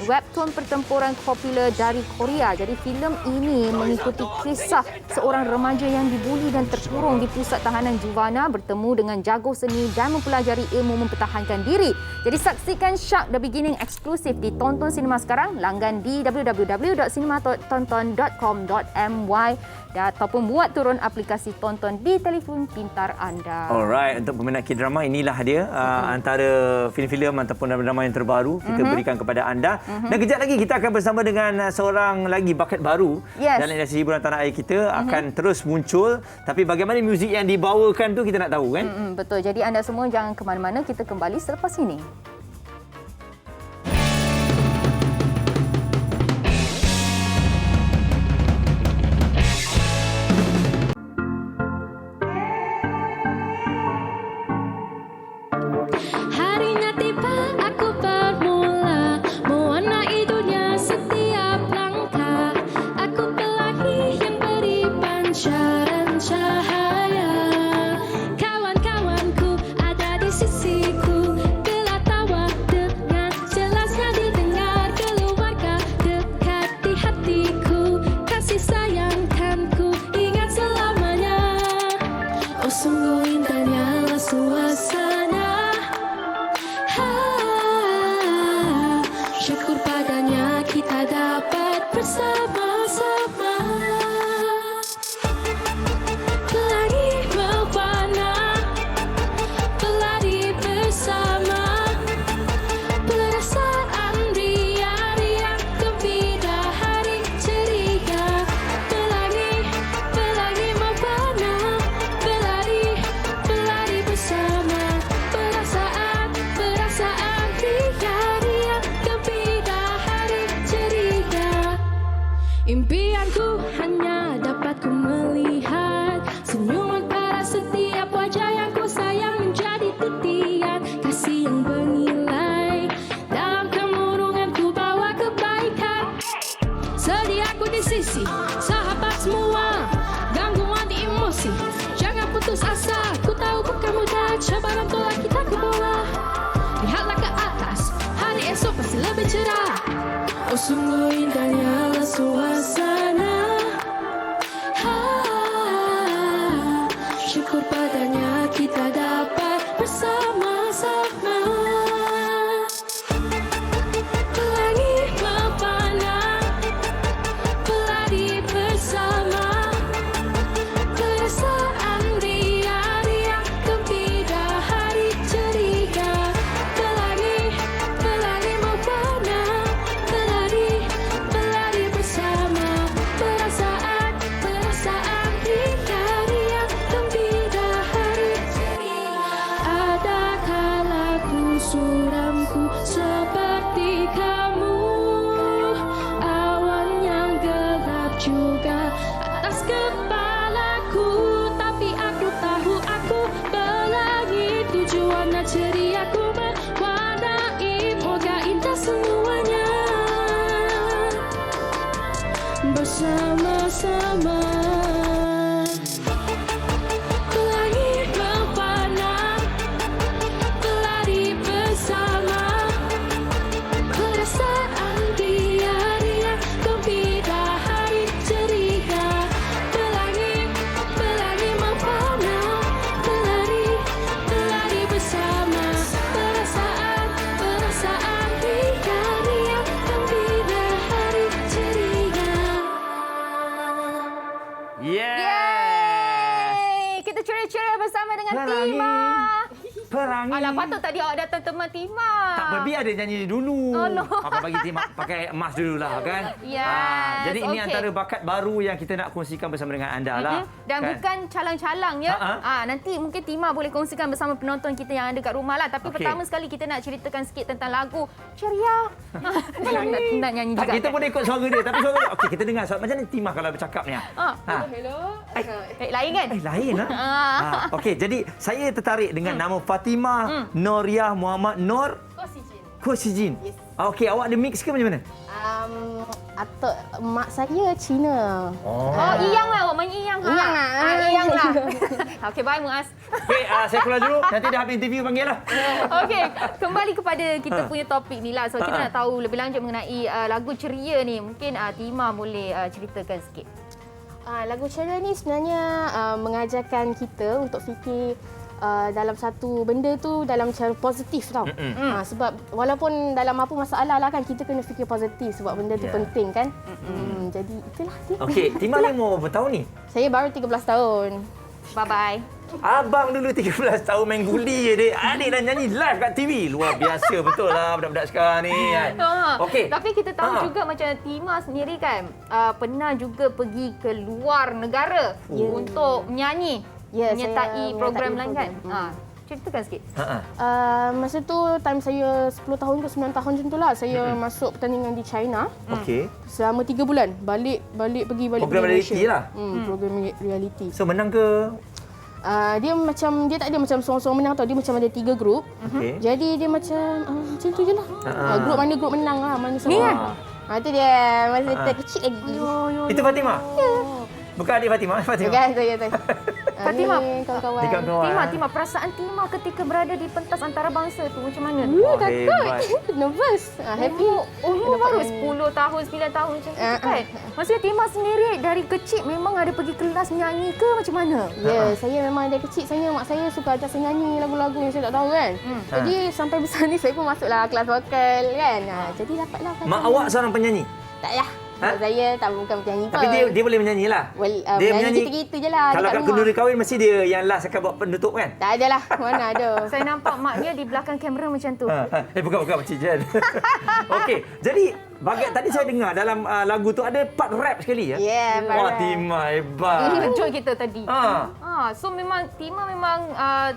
webtoon pertempuran popular dari Korea. Jadi filem ini mengikuti kisah seorang remaja yang dibuli dan terkurung di pusat tahanan Juvana bertemu dengan jago seni dan mempelajari ilmu mempertahankan diri. Jadi saksikan Shark The Beginning eksklusif di Tonton Sinema sekarang. Langgan di www.cinematonton.com.my ataupun buat turun aplikasi tonton di telefon pintar anda. Alright, untuk peminat K-drama inilah dia antara filem-filem ataupun drama yang terbaru kita berikan kepada anda. Dan kejap lagi kita akan bersama dengan seorang lagi bakat baru dalam industri hiburan tanah air kita akan terus muncul. Tapi bagaimana muzik yang dibawakan tu kita nak tahu kan? Betul. Jadi anda semua jangan ke mana-mana, kita kembali selepas ini. Impianku hanya dapat ku melihat senyuman para setiap wajah yang ku sayang menjadi titian kasih yang bernilai. Dalam kemurungan ku bawa kebaikan. Sedia aku di sisi sahabat semua, gangguan di emosi. Jangan putus asa, ku tahu bukan mudah, cabaran tolak kita ke bawah. Lihatlah ke atas, hari esok pasti lebih cerah. Oh sungguh indahnya suasana, syukur padanya kita dapat bersama-sama. Pelangi mempana, pelari bersama, perasaan ria-ria gembira hari ceria. Pelangi mempana, pelari bersama, perasaan ria-ria gembira hari ceria. Ada kala ku suramku seperti kamu, awan yang gelap juga atas kepalaku, tapi aku tahu aku pelangi tujuan dan ceriaku berwarnai, moga indah semuanya bersama-sama. Pelangi mempana, pelari bersama, perasaan ria-ria gembira hari ceria. Pelangi mempana, pelari bersama, perasaan ria-ria gembira hari ceria. Yeay! Kita ceria-ceria bersama dengan Tima. Pelangi. Alah, patut tadi awak datang teman Tima. Tak, Baby ada nyanyi dulu. Oh, no. Maka bagi Tima pakai emas dululah kan. Yes, jadi ini okey. antara bakat baru yang kita nak kongsikan bersama dengan anda lah. Dan kan? bukan calang-calang ya. Nanti mungkin Tima boleh kongsikan bersama penonton kita yang ada kat rumah lah. Tapi pertama sekali kita nak ceritakan sikit tentang lagu Ceria. nak nyanyi juga. Kita boleh ikut suara dia. Tapi suara dia, okey kita dengar. Macam mana Tima kalau bercakap ni? Hello. Lain kan? Lain lah. Okey, jadi saya tertarik dengan nama Fatimah Noriah Muhammad Nur Kosijin. Okey, awak ada mix ke macam mana? Atuk mak saya Cina. Oh, Iyang lah. Awak main Iyang. Iyang lah. Iyang lah. Okey, bye Muaz. Okey, saya keluar dulu. Nanti dah habis interview panggil lah. Okey, kembali kepada kita punya topik ni lah. So, kita nak tahu lebih lanjut mengenai lagu ceria ni. Mungkin Tima boleh ceritakan sikit. Lagu ceria ni sebenarnya mengajarkan kita untuk fikir dalam satu benda tu dalam cara positif tau. Sebab walaupun dalam apa masalah lah kan, kita kena fikir positif sebab benda tu penting kan. Jadi itulah dia. Okey, Tima ni umur berapa tahun ni? Saya baru 13 tahun. Bye-bye. Abang dulu 13 tahun main guli je dia. Adik dah nyanyi live kat TV. Luar biasa betul lah budak-budak sekarang ni. Okey. Tapi kita tahu juga macam Tima sendiri kan pernah juga pergi ke luar negara untuk menyanyi. Menyertai program lain kan? Ceritakan sikit. Masa tu time saya 10 tahun ke 9 tahun macam tu lah. Saya masuk pertandingan di China. Okey. Selama 3 bulan. Balik pergi program reality lah. Program reality. So menang ke? Dia tak ada macam seorang-seorang menang tau. Dia macam ada 3 grup. Jadi dia macam tu je lah. Grup mana grup menang lah. Mana semua. Ni kan? Itu dia. Masa kita kecil lagi. Itu Fatimah? Bukan adik Fatimah? Bukan, saya tahu. Fatimah, kawan-kawan. Tima, perasaan Tima ketika berada di pentas antarabangsa tu macam mana? Takut. Nervous. Happy. Umur baru 10 tahun, 9 tahun macam tu kan? Maksudnya Tima sendiri dari kecil memang ada pergi kelas menyanyi ke macam mana? Ya, saya memang dari kecil mak saya suka ajar saya nyanyi lagu-lagu yang saya tak tahu kan. Jadi sampai besar ni saya pun masuklah kelas vokal kan. Jadi dapatlah. Mak awak seorang penyanyi? Tak lah. Saya tak bukan penyanyi pun. Tapi dia boleh menyanyi lah. Dia menyanyi gitu-gitu je lah. Kalau kat kenduri kahwin mesti dia yang last akan buat penutup kan? Tak ada lah. Mana ada. Saya nampak maknya di belakang kamera macam tu. Bukan Pakcik Jen. Okey, jadi bagian tadi saya dengar dalam lagu tu ada part rap sekali ya? Ya, part rap. rap. Tima hebat. Kejut kita tadi. So memang Tima memang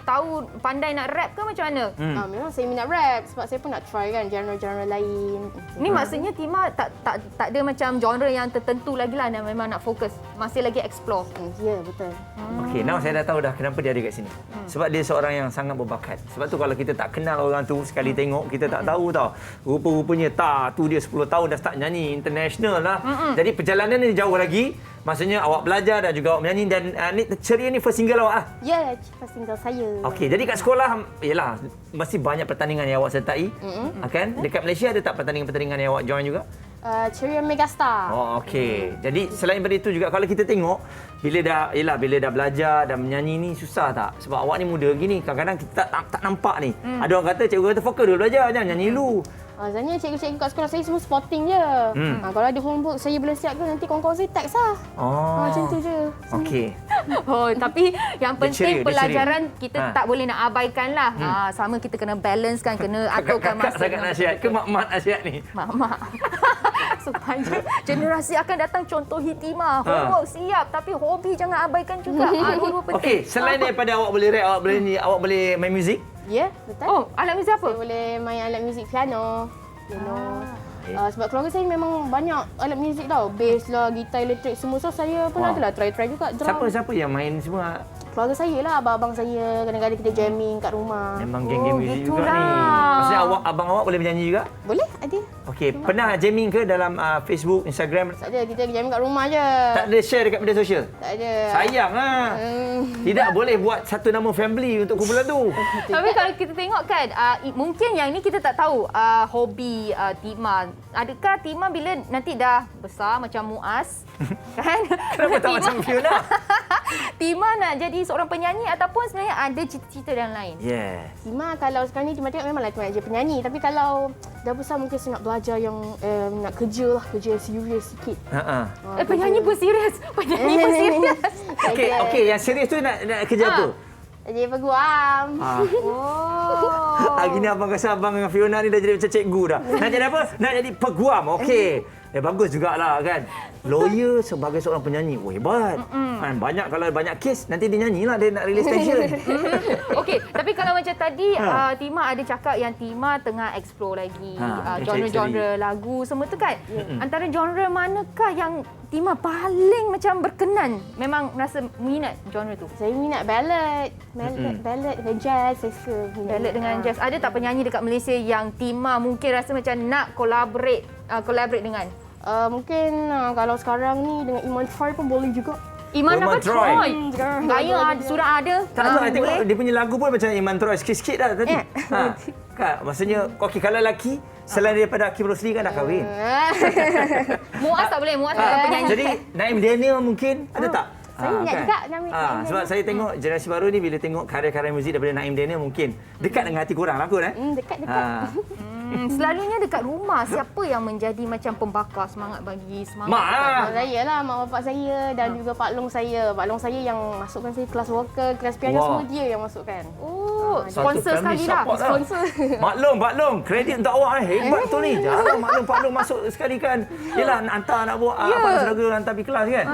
tahu pandai nak rap ke macam mana? Memang saya minat rap sebab saya pun nak try kan genre-genre lain. Ni maksudnya Tima tak ada macam genre yang tertentu lagi lah, memang nak fokus. Masih lagi explore. Ya, betul. Okey, now saya dah tahu dah kenapa dia ada kat sini. Sebab dia seorang yang sangat berbakat. Sebab tu kalau kita tak kenal orang tu, sekali tengok kita tak tahu tau. Rupa-rupanya tu dia 10 tahun dah start nyanyi international lah. Jadi perjalanan ni jauh lagi. Maksudnya awak belajar dan juga awak menyanyi dan ni ceria ni first single awak lah? Ya, first single saya. Okey, jadi kat sekolah yalah mesti banyak pertandingan yang awak sertai. Kan? Dekat Malaysia ada tak pertandingan-pertandingan yang awak join juga? Ceria Megastar. Oh, okey. Jadi selain daripada itu juga kalau kita tengok bila dah belajar dan menyanyi ni susah tak? Sebab awak ni muda gini, kadang-kadang kita tak nampak ni. Ada orang kata cikgu kata fokus dulu belajar, jangan nyanyi dulu. Sebenarnya cikgu-cikgu kat sekolah saya semua sporting je. Kalau ada homework saya belum siap ke nanti kawan-kawan saya teks lah. Macam tu je. Okey. Tapi yang penting pelajaran kita tak boleh nak abaikan lah. Sama kita kena balance kan, kena aturkan masa. Kakak sangat nasihat ke mak-mak nasihat ni? Mak-mak. Supaya generasi akan datang contohi Tima. Homework siap tapi hobi jangan abaikan juga. Dua-dua penting. Okey, selain daripada awak boleh rap, awak boleh main muzik? Ya, betul. Oh, alat muzik apa? Saya boleh main alat muzik piano. Sebab keluarga saya memang banyak alat muzik tau. Bass lah, gitar elektrik semua. So saya pun adalah try juga drum. Siapa yang main semua? Keluarga saya lah, abang-abang saya. Kadang-kadang kita jamming kat rumah. Memang geng-geng muzik juga ni. Maksudnya abang awak boleh menyanyi juga? Boleh, ada. Okey, pernah jamming ke dalam Facebook, Instagram? Tak ada, kita jamming kat rumah je. Tak ada share dekat media sosial? Tak ada. Sayang lah. Tidak boleh buat satu nama family untuk kumpulan tu. Tapi kalau kita tengok kan, mungkin yang ni kita tak tahu hobi Tima. Adakah Tima bila nanti dah besar macam Muaz, kan? Kenapa tak macam Fiona? Tima nak jadi seorang penyanyi ataupun sebenarnya ada cita-cita yang lain? Yes. Tima kalau sekarang ni Tima tengok memanglah Tima je penyanyi. Tapi kalau dah besar mungkin saya nak belajar yang nak kerja yang serius sikit. Penyanyi pun serius. Penyanyi pun serius. Okey, yang serius tu nak kerja apa? Jadi peguam. Hari ni abang rasa abang dengan Fiona ni dah jadi macam cikgu dah. Nak jadi apa? Nak jadi peguam. Okey. bagus jugalah kan. Lawyer sebagai seorang penyanyi, hebat. Kan kalau banyak kes nanti dia nyanyilah dia nak release station. Okey, tapi kalau macam tadi Tima ada cakap yang Tima tengah explore lagi genre-genre lagu semua tu kan. Antara genre manakah yang Tima paling macam berkenan? Memang rasa minat genre tu? Saya minat ballad dan jazz. Saya suka ballad dengan jazz. Ada tak penyanyi dekat Malaysia yang Tima mungkin rasa macam nak collaborate dengan? Mungkin kalau sekarang ni dengan Iman Troy pun boleh juga. Iman apa Troy? Gaya sudah ada. Tak tahu, I tengok dia punya lagu pun macam Iman Troy sikit-sikit dah tadi. Kan, maksudnya okey kalau lelaki selain daripada Hakim Rosli kan dah kahwin. Muaz tak boleh, Muaz bukan penyanyi. Jadi Naim Daniel mungkin ada tak? Saya ingat juga Naim Daniel. Sebab saya tengok generasi baru ni bila tengok karya-karya muzik daripada Naim Daniel mungkin dekat dengan hati korang lah kot. Dekat. Selalunya dekat rumah siapa yang menjadi macam pembakar semangat bagi semangat? Mak saya lah, mak bapak saya dan juga Pak Long saya. Pak Long saya yang masukkan saya kelas vokal, kelas piano semua dia yang masukkan. Oh, sponsor sekali dah. Sponsor. Pak Long, kredit untuk awak hebat tu ni. Jarang Pak Long masuk sekali kan. Yalah nak hantar nak buat apa saudara hantar pergi kelas kan.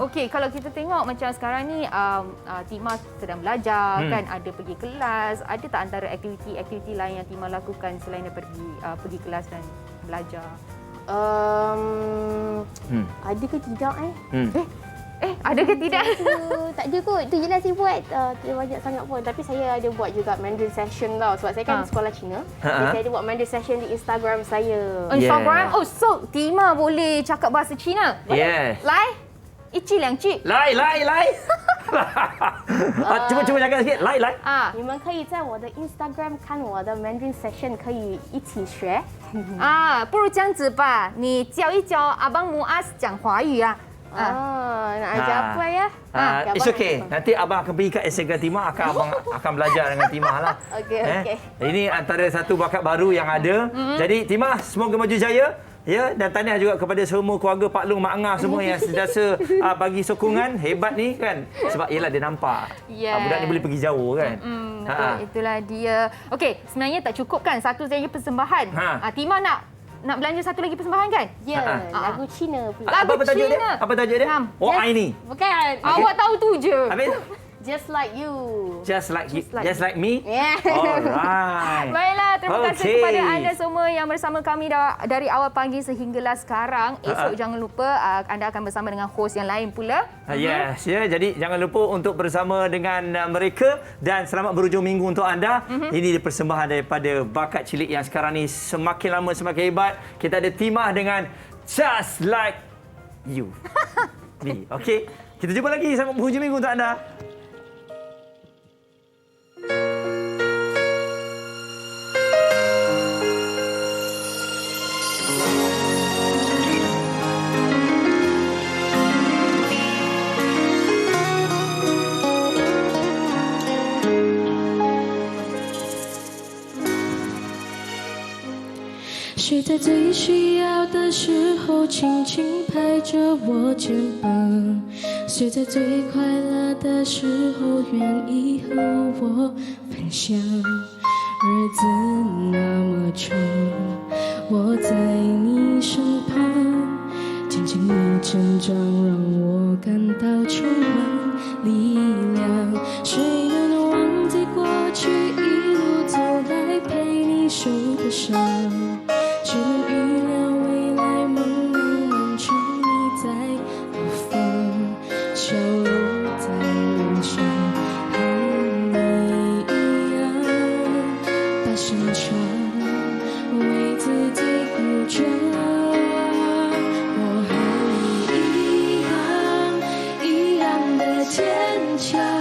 Okey, kalau kita tengok macam sekarang ni Tima sedang belajar kan, ada pergi kelas, ada tak antara aktiviti lain yang Tima lakukan selain daripada pergi kelas dan belajar? Ada ke tidak ada ke tidak? Tak ada kot. Itu je lah saya buat. Tidak banyak sangat pun. Tapi saya ada buat juga Mandarin session tau. Sebab saya kan sekolah Cina. Jadi saya ada buat Mandarin session di Instagram saya. Instagram? Oh, so Tima boleh cakap bahasa Cina? Yes. Lai? 一句两句。来，cuba cakap sikit，来。你们可以在我的 Instagram 看我的 Mandarin session，可以一起学。不如这样子吧，你教一教阿邦Muaz讲华语啊。nak ajar apa ya? It's okay. Nanti abang akan pergi kat Instagram Tima, abang akan belajar dengan Tima lah. Okey. Ini antara satu bakat baru yang ada. Jadi Tima, semoga maju jaya. Ya, dan tahniah juga kepada semua keluarga Pak Long, Mak Angah semua yang sentiasa bagi sokongan. Hebat ni kan. Sebab ialah dia nampak. Budak ni boleh pergi jauh kan. Betul, itulah dia. Okey, sebenarnya tak cukup kan satu saja persembahan. Tima nak belanja satu lagi persembahan kan? Ya, lagu Cina pula. Lagu Cina. Apa tajuk dia? Oh, ini. Bukan. Awak tahu tu je. Habis? Just like you. Just like me? Yeah. Alright. Baiklah, terima kasih kepada anda semua yang bersama kami dari awal pagi sehinggalah sekarang. Esok jangan lupa anda akan bersama dengan host yang lain pula. Yes, jadi jangan lupa untuk bersama dengan mereka dan selamat berhujung minggu untuk anda. Ini persembahan daripada bakat cilik yang sekarang ni semakin lama semakin hebat. Kita ada Tima dengan Just Like You. Ni, okey. Kita jumpa lagi selamat berhujung minggu untuk anda.谁在最需要的时候轻轻拍着我肩膀？谁在最快乐的时候愿意和我分享？日子那么长，我在你身旁，听见你成长让我感到充满力量。谁又能忘记过去一路走来陪你受的伤？谁能预料未来梦能完成？你在何方？笑落在脸上，和你一样，大声唱，为自己鼓掌。我和你一样的坚强。